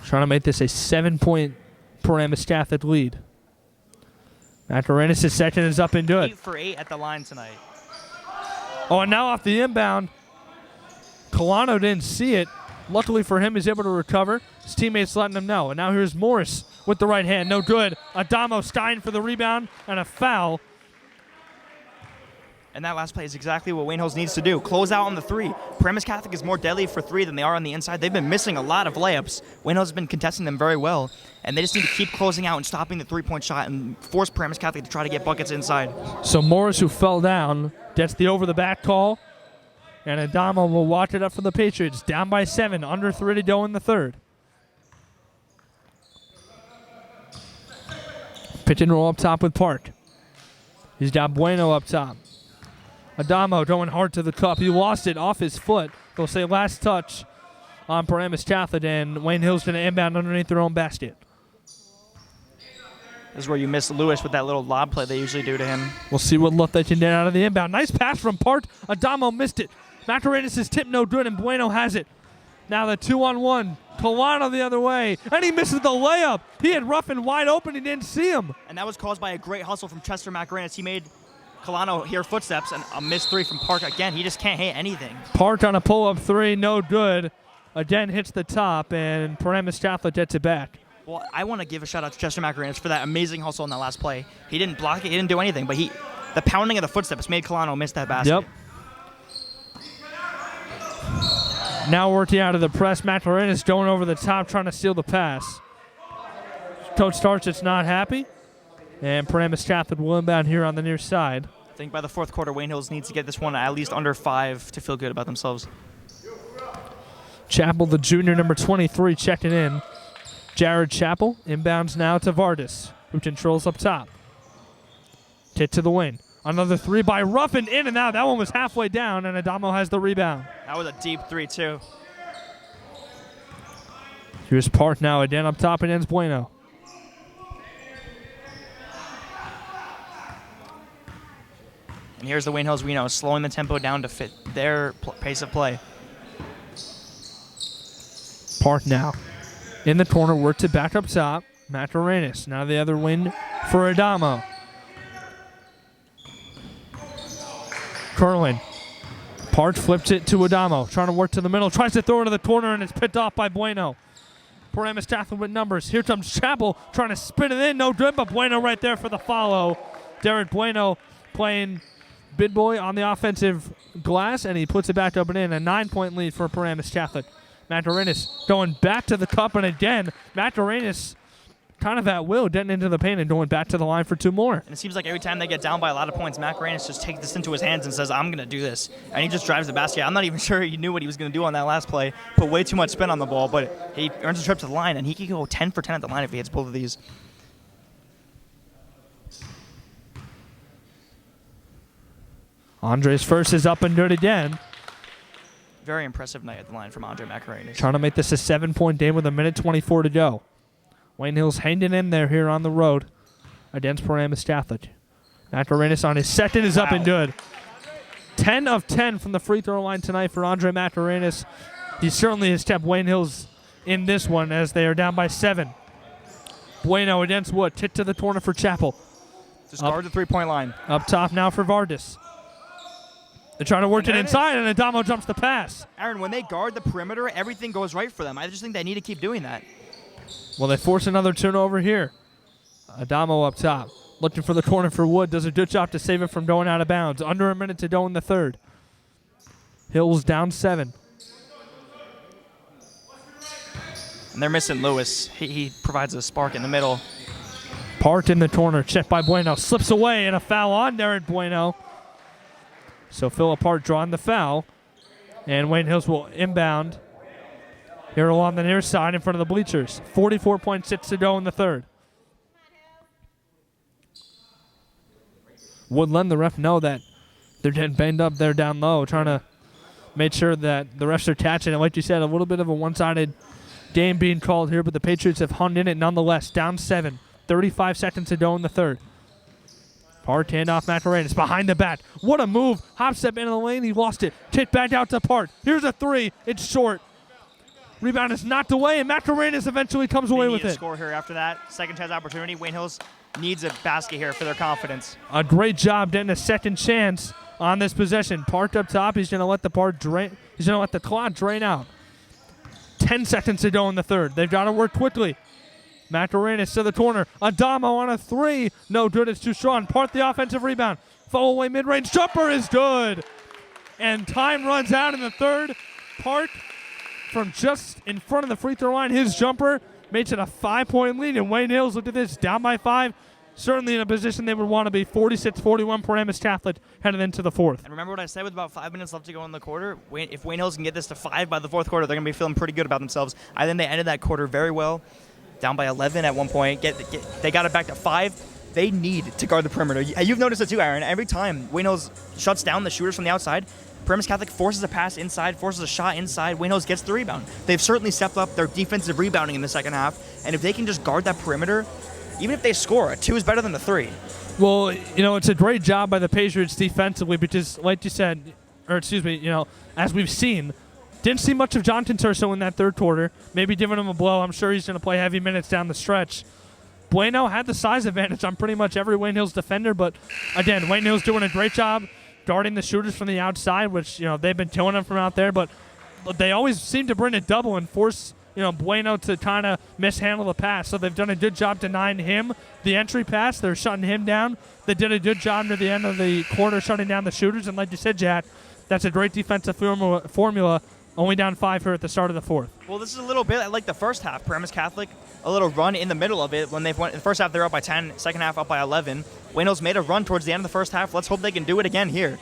Trying to make this a 7-point Paramus Catholic lead. Macarenas' second is up and good. 8 for 8 at the line tonight. Oh, and now off the inbound. Colano didn't see it. Luckily for him, he's able to recover. His teammates letting him know. And now here's Morris with the right hand. No good. Adamo Stein for the rebound and a foul. And that last play is exactly what Wayne Hills needs to do. Close out on the three. Paramus Catholic is more deadly for three than they are on the inside. They've been missing a lot of layups. Wayne Hills has been contesting them very well. And they just need to keep closing out and stopping the three-point shot and force Paramus Catholic to try to get buckets inside. So Morris, who fell down, gets the over-the-back call. And Adamo will watch it up for the Patriots. Down by 7, under 3 to go in the third. Pitch and roll up top with Park. He's got Bueno up top. Adamo going hard to the cup. He lost it off his foot. They'll say last touch on Paramus Catholic, and Wayne Hill's going to inbound underneath their own basket. This is where you miss Lewis with that little lob play they usually do to him. We'll see what look they can get out of the inbound. Nice pass from Part. Adamo missed it. Macarenas' tip no good, and Bueno has it. Now the 2-on-1. Colano the other way, and he misses the layup. He had Ruffin wide open. He didn't see him. And that was caused by a great hustle from Chester Macarenas. He made Colano hear footsteps, and a missed three from Park. Again, he just can't hit anything. Park on a pull-up three, no good. Again, hits the top, and Paramus Catholic gets it back. Well, I want to give a shout-out to Chester Macarenas for that amazing hustle in that last play. He didn't block it. He didn't do anything, but the pounding of the footsteps made Colano miss that basket. Yep. Now working out of the press, Macarenas going over the top, trying to steal the pass. Coach Starchett's not happy, and Paramus Catholic will inbound here on the near side. I think by the fourth quarter, Wayne Hills needs to get this one at least under 5 to feel good about themselves. Chappell, the junior, number 23, checking in. Jared Chappell inbounds now to Vardis, who controls up top. Hit to the wing. Another three by Ruffin, in and out. That one was halfway down, and Adamo has the rebound. That was a deep three, too. Here's Park now, again up top against Bueno. And here's the Wayne Hills Reno, slowing the tempo down to fit their pace of play. Park now. In the corner, worked it back up top. Macarenas. Now the other wing for Adamo. Curling. Park flips it to Adamo. Trying to work to the middle. Tries to throw it to the corner, and it's picked off by Bueno. Paramus Catholic with numbers. Here comes Chappell trying to spin it in. No good, but Bueno right there for the follow. Derek Bueno playing big boy on the offensive glass, and he puts it back up and in. A 9-point lead for Paramus Catholic. Macarenas going back to the cup, and again, Macarenas kind of at will, getting into the paint and going back to the line for 2 more. And it seems like every time they get down by a lot of points, Macarenas just takes this into his hands and says, I'm going to do this. And he just drives the basket. I'm not even sure he knew what he was going to do on that last play. Put way too much spin on the ball, but he earns a trip to the line, and he could go 10 for 10 at the line if he hits both of these. Andre's first is up and good again. Very impressive night at the line from Andre Macarenas. Trying to make this a 7-point game with 1:24 to go. Wayne Hill's hanging in there here on the road against Paramus Catholic. Macarenas on his second is up and good. 10 of 10 from the free throw line tonight for Andre Macarenas. He certainly has kept Wayne Hills in this one as they are down by 7. Bueno against Wood. Tip to the corner for Chappell. Just guard the three-point line. Up top now for Vardis. They're trying to work it inside, and Adamo jumps the pass. Aaron, when they guard the perimeter, everything goes right for them. I just think they need to keep doing that. Well, they force another turnover here. Adamo up top. Looking for the corner for Wood. Does a good job to save it from going out of bounds. Under a minute to go in the third. Hills down 7. And they're missing Lewis. He provides a spark in the middle. Parked in the corner. Checked by Bueno. Slips away, and a foul on Derek Bueno. So Philip Hart drawing the foul. And Wayne Hills will inbound here along the near side in front of the bleachers. 44.6 to go in the third. Woodland, the ref, know that they're getting banged up there down low, trying to make sure that the refs are catching it. Like you said, a little bit of a one-sided game being called here, but the Patriots have hung in it nonetheless. Down 7. 35 seconds to go in the third. Park handoff Macarenas behind the back. What a move. Hop step into the lane. He lost it. Kick back out to Park. Here's a 3. It's short. Rebound is knocked away, and Macarenas eventually comes away with it. Score here after that. Second chance opportunity. Wayne Hills needs a basket here for their confidence. A great job getting a second chance on this possession. Park up top. He's going to let the clock drain out. 10 seconds to go in the third. They've got to work quickly. Macarenas to the corner. Adamo on a 3. No good. It's too strong. Part the offensive rebound. Follow away mid-range jumper is good. And time runs out in the third. Park from just in front of the free throw line. His jumper makes it a 5-point lead. And Wayne Hills, look at this, down by 5. Certainly in a position they would want to be. 46-41 Paramus Catholic headed into the fourth. And remember what I said with about 5 minutes left to go in the quarter? If Wayne Hills can get this to 5 by the fourth quarter, they're going to be feeling pretty good about themselves. I think they ended that quarter very well. Down by 11 at one point. They got it back to 5. They need to guard the perimeter. You've noticed it too, Aaron. Every time Wayne Hills shuts down the shooters from the outside, Paramus Catholic forces a pass inside, forces a shot inside. Wayne Hills gets the rebound. They've certainly stepped up their defensive rebounding in the second half. And if they can just guard that perimeter, even if they score, a 2 is better than a 3. Well, it's a great job by the Patriots defensively because, like you said, as we've seen, didn't see much of Jonathan Terso in that third quarter. Maybe giving him a blow. I'm sure he's going to play heavy minutes down the stretch. Bueno had the size advantage on pretty much every Wayne Hills defender, but again, Wayne Hills doing a great job guarding the shooters from the outside, which they've been killing them from out there, but they always seem to bring a double and force Bueno to kind of mishandle the pass. So they've done a good job denying him the entry pass. They're shutting him down. They did a good job near the end of the quarter shutting down the shooters, and like you said, Jack, that's a great defensive formula. Only down 5 here at the start of the fourth. Well, this is a little bit like the first half. Paramus Catholic, a little run in the middle of it. When they went in the first half, they were up by 10. Second half, up by 11. Wayne Hills made a run towards the end of the first half. Let's hope they can do it again here.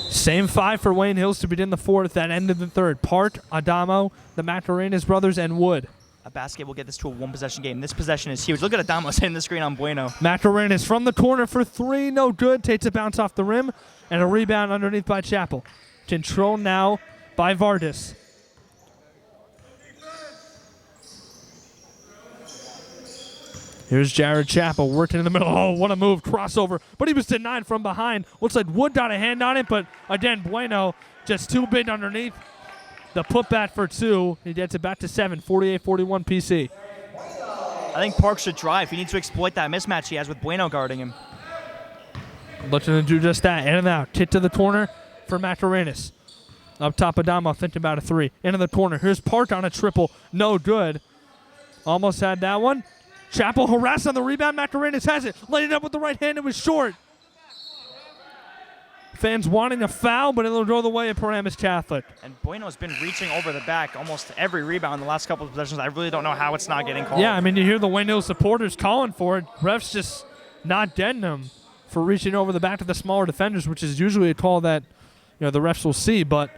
Same 5 for Wayne Hills to begin the fourth. That ended the third. Part, Adamo, the Macarenas brothers, and Wood. A basket will get this to a one-possession game. This possession is huge. Look at Adamo hitting the screen on Bueno. Macarenas from the corner for 3. No good. Takes a bounce off the rim. And a rebound underneath by Chappell. Control now by Vardis. Here's Jared Chappell working in the middle. Oh, what a move. Crossover. But he was denied from behind. Looks like Wood got a hand on it, but again, Bueno just too big underneath. The putback for 2. He gets it back to 7. 48-41 PC. I think Park should drive. He needs to exploit that mismatch he has with Bueno guarding him. Looking to do just that. In and out. Kick to the corner for Macarenas. Up top, Adamo thinking about a 3. Into the corner. Here's Park on a triple. No good. Almost had that one. Chappell harassed on the rebound. Macarenas has it. Laid it up with the right hand. It was short. Fans wanting a foul, but it'll go the way of Paramus Catholic. And Bueno's been reaching over the back almost every rebound in the last couple of possessions. I really don't know how it's not getting called. Yeah, I mean, you hear the Wayne Hills supporters calling for it. Refs just not getting them for reaching over the back of the smaller defenders, which is usually a call that the refs will see, but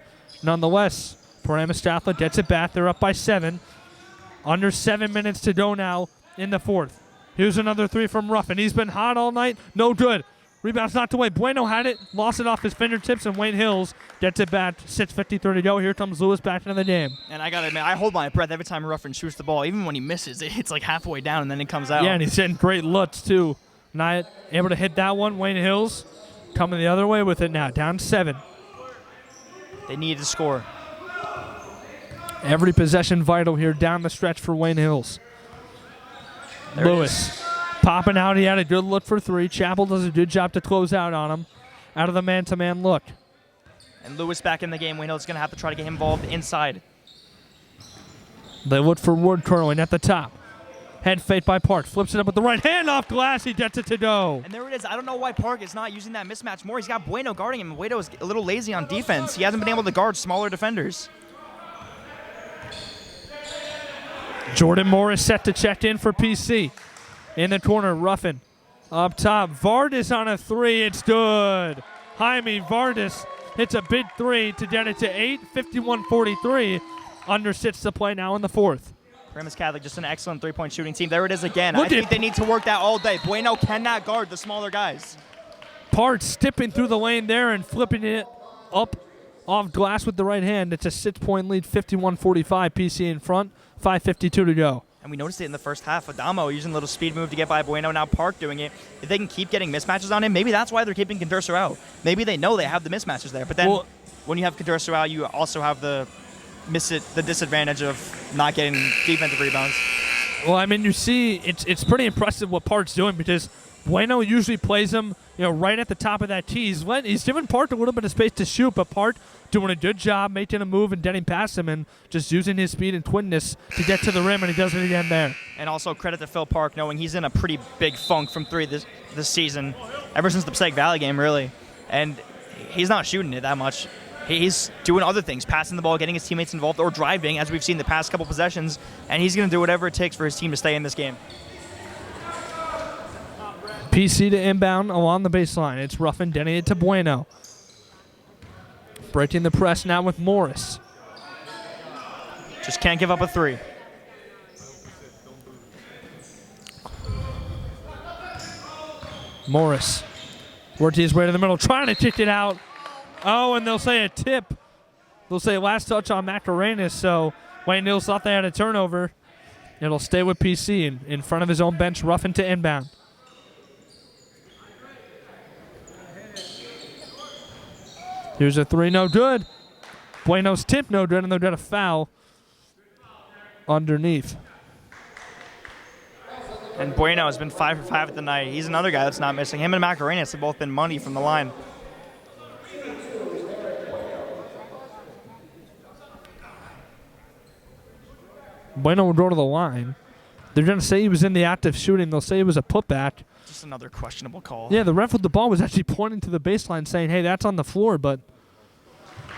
nonetheless, Paramus Catholic gets it back. They're up by 7. Under 7 minutes to go now in the fourth. Here's another 3 from Ruffin. He's been hot all night. No good. Rebound's knocked away. Bueno had it. Lost it off his fingertips, and Wayne Hills gets it back. 6:53 to go. Here comes Lewis back into the game. And I got to admit, I hold my breath every time Ruffin shoots the ball. Even when he misses, it's like halfway down, and then it comes out. Yeah, and he's hitting great looks, too. Not able to hit that one. Wayne Hills coming the other way with it now. Down 7. They need to score. Every possession vital here down the stretch for Wayne Hills. There Lewis popping out. He had a good look for 3. Chappell does a good job to close out on him. Out of the man-to-man look. And Lewis back in the game. Wayne Hills is going to have to try to get him involved inside. They look for Wood curling at the top. Head fake by Park. Flips it up with the right hand off glass. He gets it to go. And there it is. I don't know why Park is not using that mismatch more. He's got Bueno guarding him. Bueno is a little lazy on defense. He hasn't been able to guard smaller defenders. Jordan Morris set to check in for PC. In the corner, Ruffin. Up top, Vardis on a 3. It's good. Jaime Vardis hits a big 3 to get it to 8. 51-43. Under 6 to play now in the fourth. Paramus Catholic, just an excellent three-point shooting team. There it is again. I think they need to work that all day. Bueno cannot guard the smaller guys. Part stepping through the lane there and flipping it up off glass with the right hand. It's a 6-point lead, 51-45. PC in front, 5:52 to go. And we noticed it in the first half. Adamo using a little speed move to get by Bueno. Now Park doing it. If they can keep getting mismatches on him, maybe that's why they're keeping Conturso out. Maybe they know they have the mismatches there. But then when you have Conturso out, you also have the disadvantage of not getting defensive rebounds. Well, I mean, you see, it's pretty impressive what Park's doing because Bueno usually plays him, right at the top of that tee. He's given Park a little bit of space to shoot, but Park doing a good job making a move and getting past him and just using his speed and quickness to get to the rim, and he does it again there. And also credit to Phil Park, knowing he's in a pretty big funk from three this season, ever since the Passaic Valley game, really. And he's not shooting it that much. He's doing other things, passing the ball, getting his teammates involved, or driving, as we've seen the past couple possessions, and he's going to do whatever it takes for his team to stay in this game. PC to inbound along the baseline. It's Ruffin, getting it to Bueno. Breaking the press now with Morris. Just can't give up a three. Morris worked his way to the middle, trying to kick it out. Oh, and they'll say a tip. They'll say last touch on Macarenas, so Wayne Hills thought they had a turnover. It'll stay with PC in front of his own bench, Ruffin to inbound. Here's a three, no good. Bueno's tip, no good, and they'll get a foul underneath. And Bueno has been 5 for 5 at the night. He's another guy that's not missing. Him and Macarenas have both been money from the line. Bueno will go to the line. They're going to say he was in the act of shooting. They'll say it was a putback. Just another questionable call. Yeah, the ref with the ball was actually pointing to the baseline saying, hey, that's on the floor, but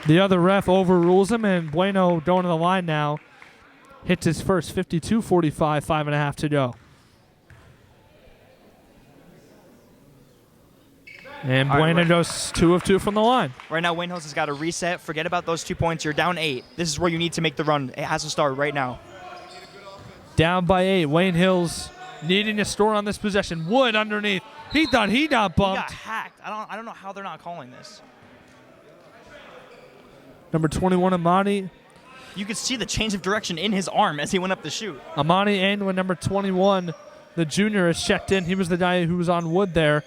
the other ref overrules him, and Bueno going to the line now. Hits his first 52-45, 5.5 to go. And Bueno goes 2 of 2 from the line. Right now, Wayne Hills has got to reset. Forget about those 2 points. You're down 8. This is where you need to make the run. It has to start right now. Down by 8. Wayne Hills needing to score on this possession. Wood underneath. He thought he got bumped. He got hacked. I don't know how they're not calling this. Number 21, Amani. You could see the change of direction in his arm as he went up to shoot. Amani Ainwa, number 21, the junior, has checked in. He was the guy who was on Wood there.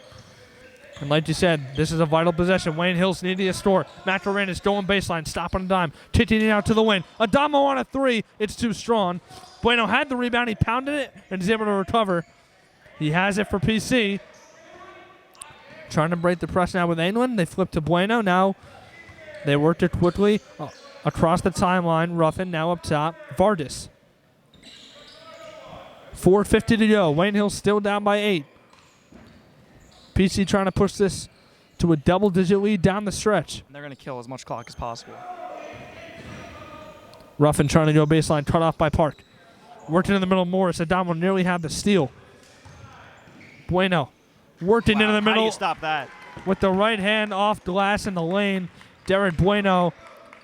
And like you said, this is a vital possession. Wayne Hills needing a score. Macarenas going baseline, stopping a dime, kicking it out to the wing. Adamo on a 3. It's too strong. Bueno had the rebound. He pounded it and is able to recover. He has it for PC. Trying to break the press now with Ainwa. They flip to Bueno. Now they worked it quickly across the timeline. Ruffin now up top. Vardis. 4:50 to go. Wayne Hills still down by 8. PC trying to push this to a double-digit lead down the stretch. And they're going to kill as much clock as possible. Ruffin trying to go baseline, cut off by Park. Working in the middle, Morris. Adamo nearly had the steal. Bueno working into the middle. How do you stop that? With the right hand off glass in the lane. Derek Bueno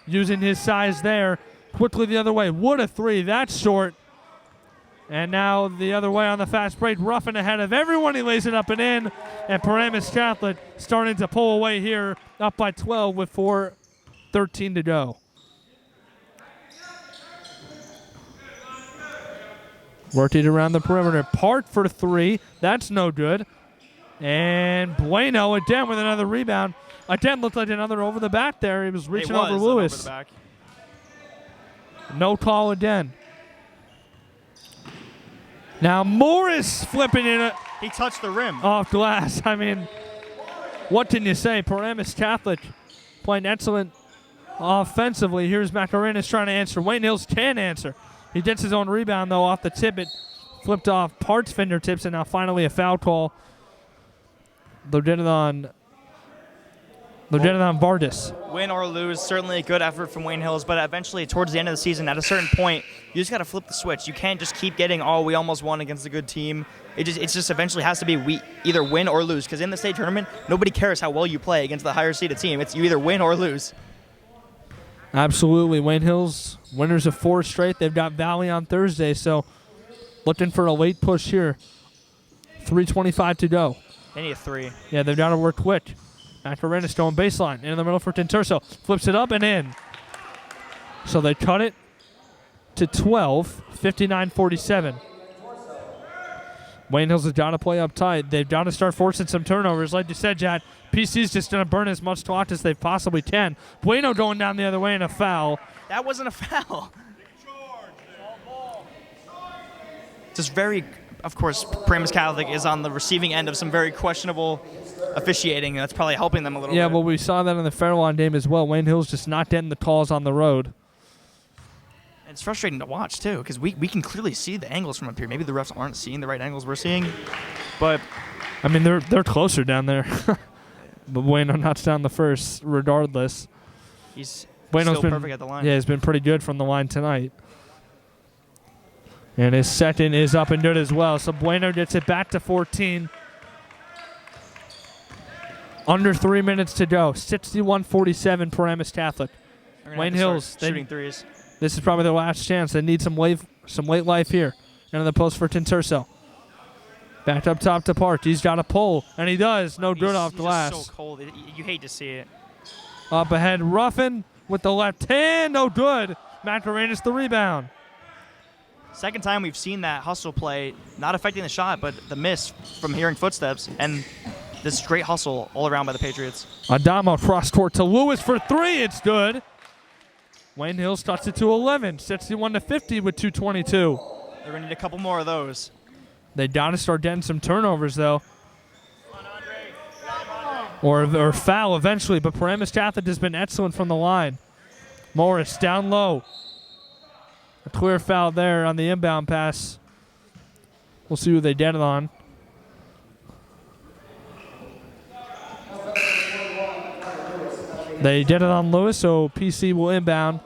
using his size there. Quickly the other way. Wood a 3. That's short. And now the other way on the fast break. Ruffin ahead of everyone. He lays it up and in. And Paramus Catholic starting to pull away here. Up by 12 with 4:13 to go. Working around the perimeter. Park for 3. That's no good. And Bueno again with another rebound. Again looked like another over the back there. He was reaching over Lewis. Over the back. No call again. Now Morris flipping it He touched the rim. off glass. I mean, what can you say? Paramus Catholic playing excellent offensively. Here's Macarenas trying to answer. Wayne Hills can answer. He gets his own rebound, though, off the tip. It flipped off Part's fingertips, and now finally a foul call. They're getting it on Vardis. Win or lose, certainly a good effort from Wayne Hills, but eventually, towards the end of the season, at a certain point, you just got to flip the switch. You can't just keep getting, we almost won against a good team. It just eventually has to be we either win or lose, because in the state tournament, nobody cares how well you play against the higher seeded team. It's you either win or lose. Absolutely. Wayne Hills, winners of 4 straight. They've got Valley on Thursday, so looking for a late push here. 3:25 to go. They need a 3. Yeah, they've got to work quick. Macarenas going baseline. In the middle for Tinturso. Flips it up and in. So they cut it to 12, 59-47. Wayne Hills has got to play up tight. They've got to start forcing some turnovers. Like you said, Jad, PC's just going to burn as much clock as they possibly can. Bueno going down the other way in a foul. That wasn't a foul. Just very of course, Paramus Catholic is on the receiving end of some very questionable officiating. That's probably helping them a little bit. Yeah, well, we saw that in the Fairlawn game as well. Wayne Hill's just not getting the calls on the road. It's frustrating to watch, too, because we can clearly see the angles from up here. Maybe the refs aren't seeing the right angles we're seeing, but... I mean, they're closer down there. But Bueno knocks down the first regardless. He's Bueno's still perfect at the line. Yeah, he's been pretty good from the line tonight. And his second is up and good as well. So Bueno gets it back to 14. Under 3 minutes to go. 61-47 Paramus Catholic. Wayne Hills shooting threes. This is probably their last chance. They need some late life here. Into the post for Tinturso. Back up top to Park. He's got a pull, and he does. No good off glass. He's so cold. You hate to see it. Up ahead, Ruffin with the left hand. No good. Macarenas the rebound. Second time we've seen that hustle play, not affecting the shot, but the miss from hearing footsteps, and this great hustle all around by the Patriots. Adamo cross court to Lewis for three. It's good. Wayne Hills cuts it to 11. 61-50 with 2:22. They're going to need a couple more of those. They got to start getting some turnovers, though. Or foul eventually, but Paramus Catholic has been excellent from the line. Morris down low. A clear foul there on the inbound pass. We'll see who they get it on. They did it on Lewis, so PC will inbound.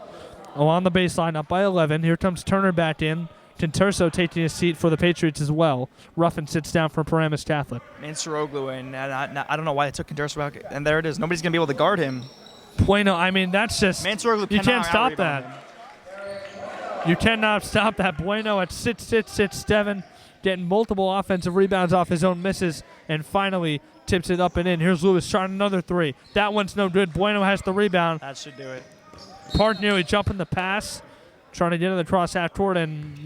Along the baseline, up by 11. Here comes Turner back in. Tinturso taking a seat for the Patriots as well. Ruffin sits down for Paramus Catholic. Mansoroglu, and I don't know why they took Tinturso out. And there it is. Nobody's going to be able to guard him. Bueno, I mean, that's just... Mansoroglu you can't stop that. You cannot stop that. Bueno at 6'7", getting multiple offensive rebounds off his own misses, and finally tips it up and in. Here's Lewis trying another three. That one's no good. Bueno has the rebound. That should do it. Park nearly jumping the pass, trying to get in the cross half court, and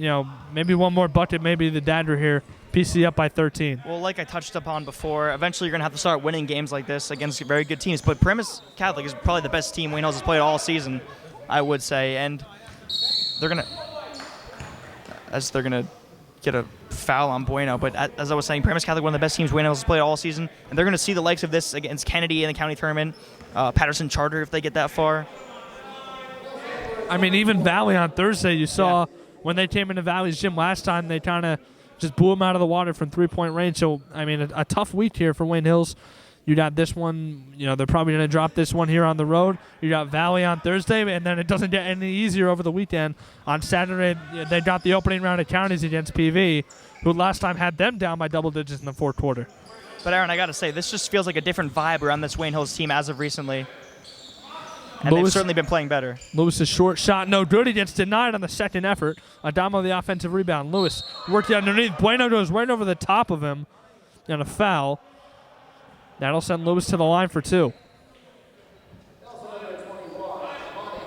maybe one more bucket, maybe the dagger here. PC up by 13. Well, like I touched upon before, eventually you're going to have to start winning games like this against very good teams. But Paramus Catholic is probably the best team Wayne Hills has played all season, I would say. And they're going to get a foul on Bueno. But as I was saying, Paramus Catholic, one of the best teams Wayne Hills has played all season. And they're going to see the likes of this against Kennedy in the county tournament, Patterson Charter if they get that far. I mean, even Valley on Thursday, you saw when they came into Valley's gym last time, they kind of just blew them out of the water from three-point range. So, I mean, a tough week here for Wayne Hills. You got this one, they're probably going to drop this one here on the road. You got Valley on Thursday, and then it doesn't get any easier over the weekend. On Saturday, they got the opening round of counties against PV, who last time had them down by double digits in the fourth quarter. But, Aaron, I got to say, this just feels like a different vibe around this Wayne Hills team as of recently. And they've certainly been playing better. Lewis's short shot, no good. He gets denied on the second effort. Adamo the offensive rebound. Lewis worked underneath. Bueno goes right over the top of him and a foul. That'll send Lewis to the line for two.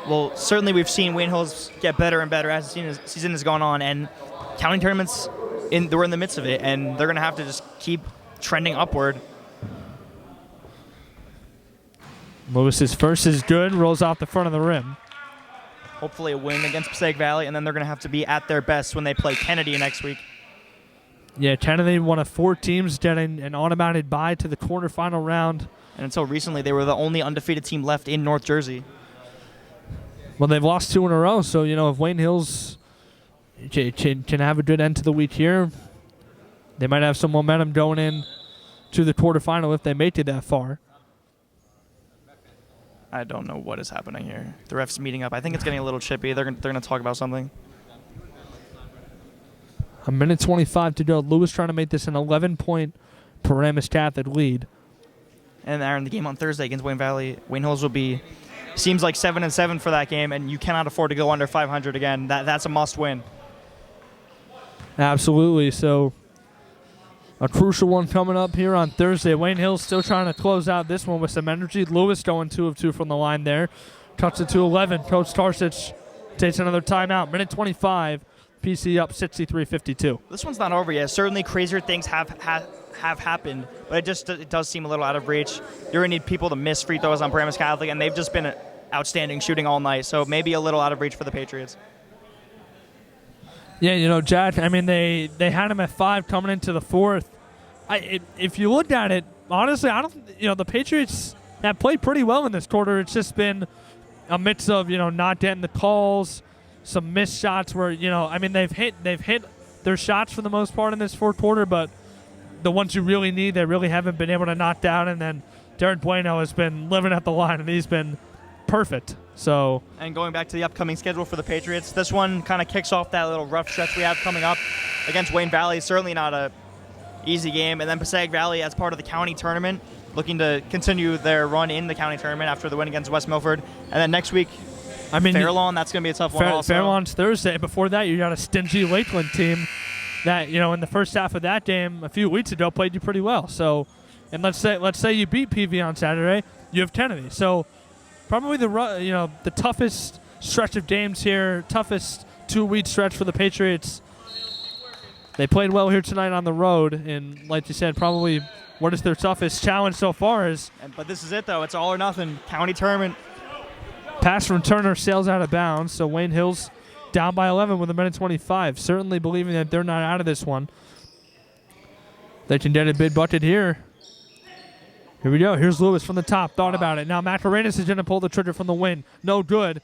Well, certainly we've seen Wayne Hills get better and better as the season has gone on, and county tournaments, we're in the midst of it, and they're going to have to just keep trending upward. Lewis's first is good, rolls off the front of the rim. Hopefully a win against Passaic Valley, and then they're going to have to be at their best when they play Kennedy next week. Yeah, Kennedy, one of four teams getting an automatic bye to the quarterfinal round. And until recently, they were the only undefeated team left in North Jersey. Well, they've lost two in a row, so, if Wayne Hills can have a good end to the week here, they might have some momentum going in to the quarterfinal if they make it that far. I don't know what is happening here. The ref's meeting up. I think it's getting a little chippy. They're going to talk about something. A minute 25 to go. Lewis trying to make this an 11-point Paramus Catholic lead. And Aaron, the game on Thursday against Wayne Valley, Wayne Hills will be, seems like 7-7 for that game, and you cannot afford to go under 500 again. That's a must win. Absolutely. So a crucial one coming up here on Thursday. Wayne Hills still trying to close out this one with some energy. Lewis going 2 of 2 from the line there. Cuts it to 11. Coach Tarsich takes another timeout. Minute 25. PC up 63-52. This one's not over yet. Certainly crazier things have happened, but it does seem a little out of reach. You're going to need people to miss free throws on Paramus Catholic, and they've just been outstanding shooting all night, so maybe a little out of reach for the Patriots. Yeah, Jack, I mean, they had him at 5 coming into the fourth. If you looked at it, honestly, the Patriots have played pretty well in this quarter. It's just been a mix of, not getting the calls, some missed shots where, they've hit their shots for the most part in this fourth quarter, but the ones you really need, they really haven't been able to knock down. And then Derek Bueno has been living at the line, and he's been perfect. So, and going back to the upcoming schedule for the Patriots, this one kind of kicks off that little rough stretch we have coming up against Wayne Valley. Certainly not a easy game. And then Passaic Valley as part of the county tournament, looking to continue their run in the county tournament after the win against West Milford. And then next week, Fairlawn, that's going to be a tough one also. Fairlawn's Thursday. Before that, you got a stingy Lakeland team that, in the first half of that game a few weeks ago played you pretty well. So, and let's say you beat PV on Saturday, you have 10 of these. So, probably the toughest stretch of games here, toughest 2-week stretch for the Patriots. They played well here tonight on the road, and like you said, probably what is their toughest challenge so far is. But this is it, though. It's all or nothing. County tournament. Pass from Turner sails out of bounds, so Wayne Hills down by 11 with 1:25. Certainly believing that they're not out of this one. They can get a big bucket here. Here we go. Here's Lewis from the top. Thought about it. Now Macarenas is going to pull the trigger from the win. No good.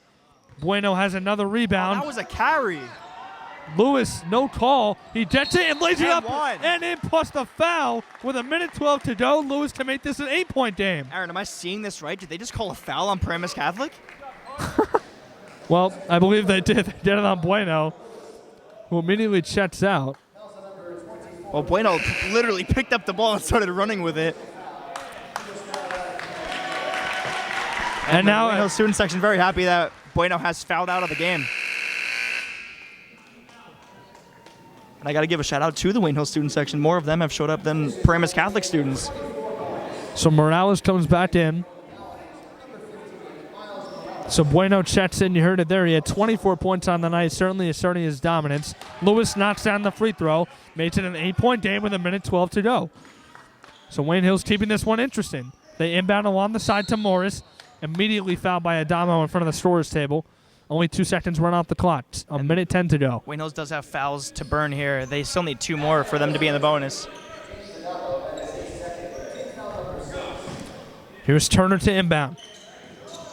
Bueno has another rebound. That was a carry. Lewis, no call. He gets it and lays it up. One. And in plus the foul with 1:12 to go. Lewis to make this an 8-point game. Aaron, am I seeing this right? Did they just call a foul on Paramus Catholic? Well, I believe they did. They did it on Bueno, who immediately checks out. Well, Bueno literally picked up the ball and started running with it. And now the student section very happy that Bueno has fouled out of the game. And I got to give a shout out to the Wayne Hill student section. More of them have showed up than Paramus Catholic students. So Morales comes back in. So Bueno checks in. You heard it there. He had 24 points on the night, certainly asserting his dominance. Lewis knocks down the free throw, makes it an 8-point game with 1:12 to go. So Wayne Hill's keeping this one interesting. They inbound along the side to Morris. Immediately fouled by Adamo in front of the scorer's table. Only 2 seconds run off the clock. 1:10 to go. Wayne Hills does have fouls to burn here. They still need 2 more for them to be in the bonus. Here's Turner to inbound.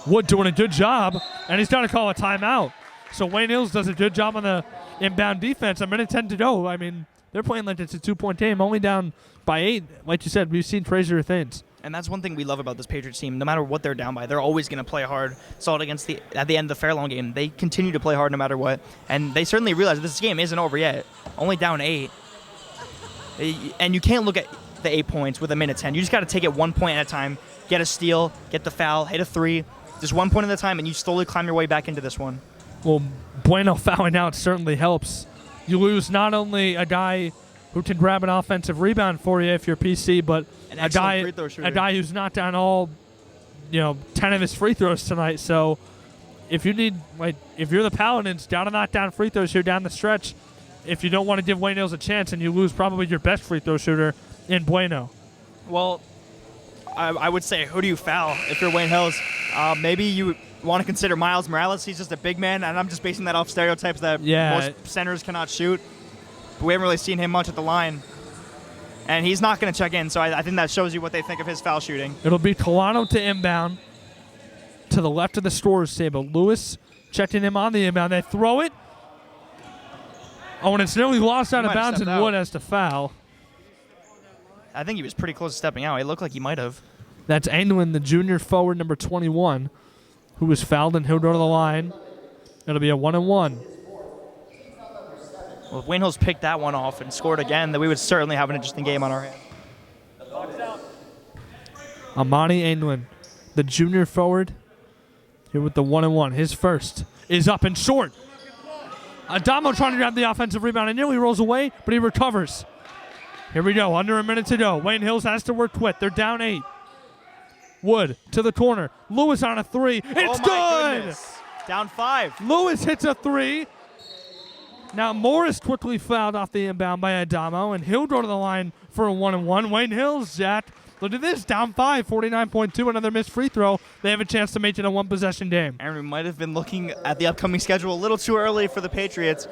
Wood doing a good job, and he's got to call a timeout. So Wayne Hills does a good job on the inbound defense. 1:10 to go. I mean, they're playing like it's a 2-point game, only down by 8. Like you said, we've seen crazier things. And that's one thing we love about this Patriots team. No matter what they're down by, they're always going to play hard. Saw it at the end of the Fairlawn game. They continue to play hard no matter what. And they certainly realize this game isn't over yet. Only down 8. And you can't look at the 8 points with 1:10. You just got to take it 1 point at a time. Get a steal, get the foul, hit a 3. Just 1 point at a time, and you slowly climb your way back into this one. Well, Bueno fouling out certainly helps. You lose not only a guy who can grab an offensive rebound for you if you're PC, but a guy who's knocked down all, 10 of his free throws tonight. So if you need, if you're the Paladins, got to knock down free throws here down the stretch. If you don't want to give Wayne Hills a chance, and you lose probably your best free throw shooter in Bueno. Well, I would say, who do you foul if you're Wayne Hills? Maybe you want to consider Miles Morales. He's just a big man, and I'm just basing that off stereotypes that most centers cannot shoot. But we haven't really seen him much at the line. And he's not going to check in, so I think that shows you what they think of his foul shooting. It'll be Colano to inbound to the left of the scorer's table. Lewis checking him on the inbound. They throw it. Oh, and it's nearly lost out of bounds, and Wood has to foul. I think he was pretty close to stepping out. It looked like he might have. That's Anglin, the junior forward, number 21, who was fouled, and he'll go to the line. It'll be a 1-and-1. Well, if Wayne Hills picked that one off and scored again, then we would certainly have an interesting game on our hands. Amani Anglin, the junior forward, here with the 1-and-1. His first is up and short. Adamo trying to grab the offensive rebound and nearly rolls away, but he recovers. Here we go, under a minute to go. Wayne Hills has to work quick. They're down 8. Wood to the corner. Lewis on a 3. It's good! Goodness. Down 5. Lewis hits a 3. Now Morris quickly fouled off the inbound by Adamo, and he'll go to the line for a 1-and-1. Wayne Hills, Jack, look at this, down 5, 49.2, another missed free throw. They have a chance to make it a 1-possession game. And we might have been looking at the upcoming schedule a little too early for the Patriots.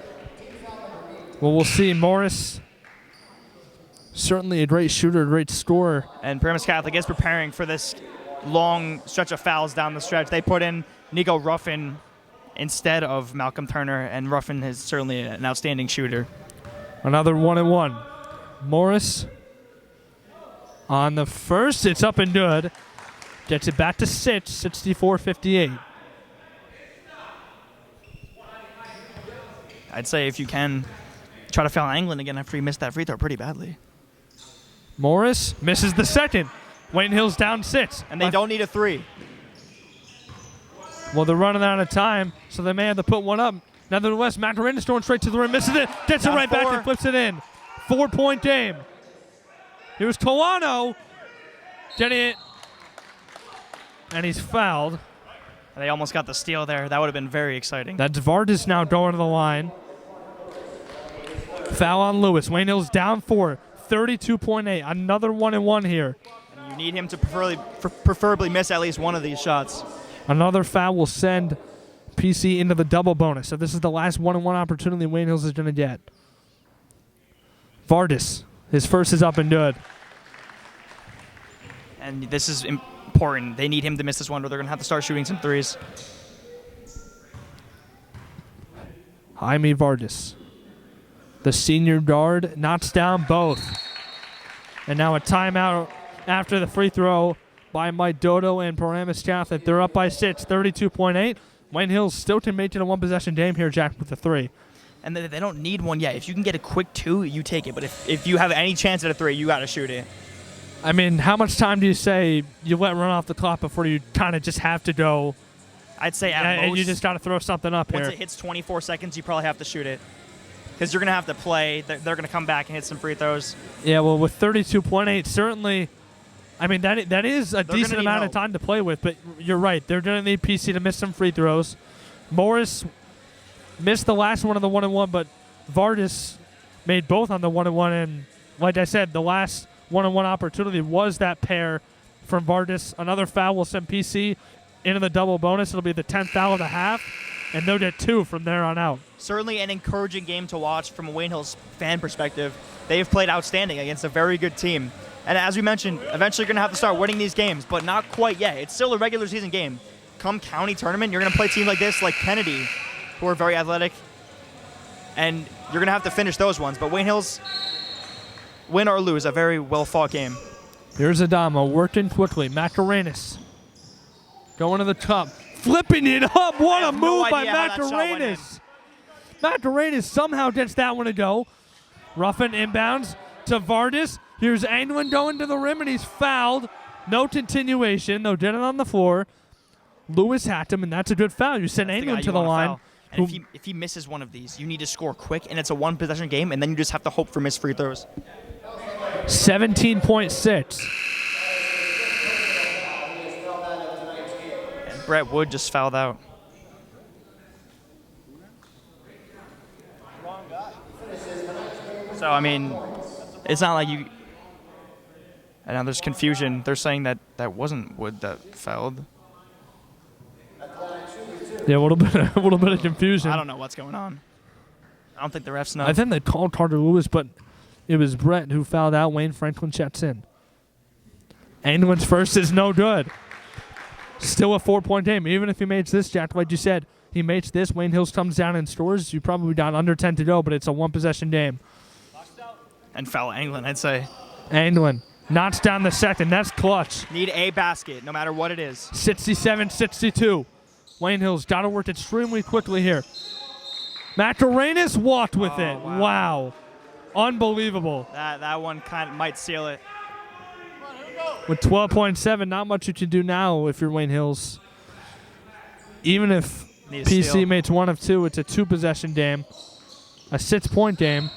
Well, we'll see. Morris, certainly a great shooter, a great scorer. And Paramus Catholic is preparing for this long stretch of fouls down the stretch. They put in Nico Ruffin instead of Malcolm Turner, and Ruffin is certainly an outstanding shooter. Another 1-and-1. Morris on the first. It's up and good. Gets it back to 64-58. I'd say if you can, try to foul England again after he missed that free throw pretty badly. Morris misses the second. Wayne Hill's down 6. And they don't need a 3. Well, they're running out of time, so they may have to put one up. Nevertheless, Macarena's going straight to the rim, misses it, gets it right back and flips it in. 4-point game. Here's Colano getting it, and he's fouled. And they almost got the steal there. That would have been very exciting. That's Vardis now going to the line. Foul on Lewis. Wayne Hill's down 4, 32.8. Another 1-and-1 here. And you need him to preferably miss at least one of these shots. Another foul will send PC into the double bonus. So this is the last 1-and-1 opportunity Wayne Hills is going to get. Vardis, his first is up and good. And this is important. They need him to miss this one, or they're going to have to start shooting some threes. Jaime Vardis, the senior guard, knocks down both. And now a timeout after the free throw by Mike Dodo and Paramus Catholic. They're up by 6, 32.8. Wayne Hills still can make it a one-possession game here, Jack, with the 3. And they don't need one yet. If you can get a quick 2, you take it. But if you have any chance at a 3, you got to shoot it. I mean, how much time do you say you let run off the clock before you kind of just have to go? I'd say at most. And you just got to throw something up here. Once it hits 24 seconds, you probably have to shoot it. Because you're going to have to play. They're going to come back and hit some free throws. Yeah, well, with 32.8, certainly, I mean, that is a decent amount of help. time to play with. But you're right. They're going to need PC to miss some free throws. Morris missed the last one of the 1-and-1, but Vardis made both on the 1-and-1. And like I said, the last 1-on-1 opportunity was that pair from Vardis. Another foul will send PC into the double bonus. It'll be the 10th foul of the half, and they'll get 2 from there on out. Certainly an encouraging game to watch from a Wayne Hills fan perspective. They've played outstanding against a very good team. And as we mentioned, eventually you're going to have to start winning these games, but not quite yet. It's still a regular season game. Come county tournament, you're going to play teams like this, like Kennedy, who are very athletic, and you're going to have to finish those ones. But Wayne Hills, win or lose, a very well-fought game. Here's Adamo working quickly. Macarenas going to the top. Flipping it up. What a move by Macarenas. Macarenas somehow gets that one to go. Ruffin inbounds to Vardis. Here's Anglin going to the rim, and he's fouled. No continuation. They'll get it on the floor. Lewis hacked him, and that's a good foul. You send Anglin to the line. And if he misses one of these, you need to score quick, and it's a one-possession game, and then you just have to hope for missed free throws. 17.6. And Brett Wood just fouled out. So, I mean, it's not like you... And now there's confusion. They're saying that wasn't Wood that fouled. Yeah, a little bit of confusion. I don't know what's going on. I don't think the refs know. I think they called Carter Lewis, but it was Brett who fouled out. Wayne Franklin checks in. Anglin's first is no good. Still a 4-point game. Even if he makes this, Jack, like you said, he makes this, Wayne Hills comes down and scores. You probably got under 10 to go, but it's a one-possession game. And foul Anglin, I'd say. Anglin knocks down the second. That's clutch. Need a basket, no matter what it is. 67-62. Wayne Hills got to work extremely quickly here. Macarenas walked with it. Wow. Unbelievable. That one kind of might seal it. With 12.7, not much you can do now if you're Wayne Hills. Even if PC makes 1 of 2, it's a 2-possession game. A 6-point game.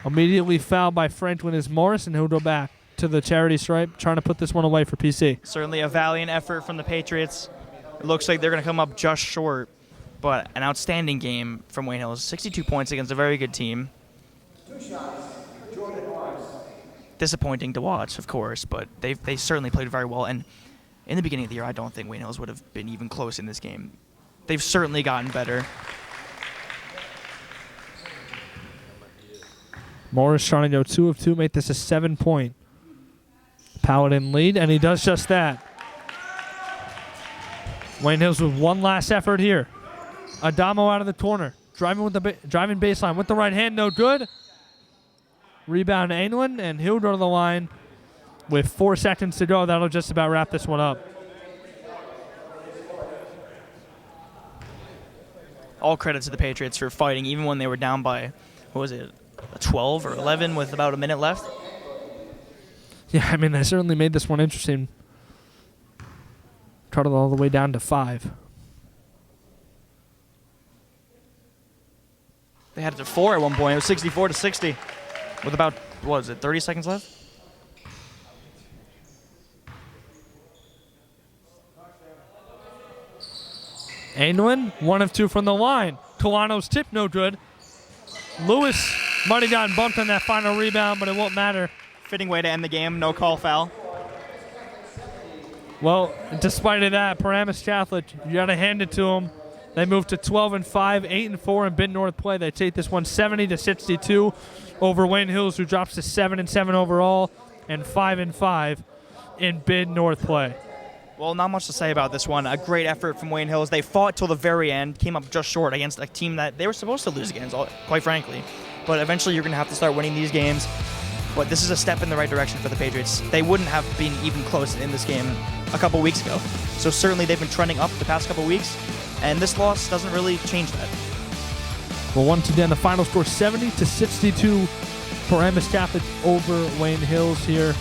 Immediately fouled by Franklin is Morris, and he'll go back to the charity stripe, trying to put this one away for PC. Certainly a valiant effort from the Patriots. It looks like they're going to come up just short, but an outstanding game from Wayne Hills. 62 points against a very good team. Disappointing to watch, of course, but they certainly played very well. And in the beginning of the year, I don't think Wayne Hills would have been even close in this game. They've certainly gotten better. Morris trying to go 2 of 2, make this a 7-point Paladin lead, and he does just that. Wayne Hills with one last effort here. Adamo out of the corner, driving baseline with the right hand, no good. Rebound Ainlin, and he'll go to the line with 4 seconds to go. That'll just about wrap this one up. All credit to the Patriots for fighting, even when they were down by, 12 or 11 with about a minute left. Yeah, I mean, they certainly made this one interesting. Cut it all the way down to 5. They had it to 4 at one point. It was 64 to 60 with about, 30 seconds left? Ainlin, 1 of 2 from the line. Colano's tip, no good. Lewis might have gotten bumped on that final rebound, but it won't matter. Fitting way to end the game. No call foul. Well, despite of that, Paramus Catholic, you got to hand it to them. They move to 12-5, 8-4 in Bid North play. They take this one 70-62 over Wayne Hills, who drops to 7-7 overall and 5-5 in Bid North play. Well, not much to say about this one. A great effort from Wayne Hills. They fought till the very end, came up just short against a team that they were supposed to lose against, quite frankly. But eventually you're going to have to start winning these games. But this is a step in the right direction for the Patriots. They wouldn't have been even close in this game a couple weeks ago. So certainly they've been trending up the past couple weeks, and this loss doesn't really change that. Well, once again, the final score 70-62, Paramus Catholic over Wayne Hills here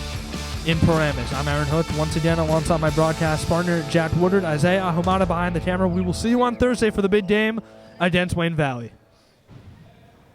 in Paramus. I'm Aaron Hook, once again alongside my broadcast partner, Jack Woodard, Isaiah Ahumada behind the camera. We will see you on Thursday for the big game against Wayne Valley.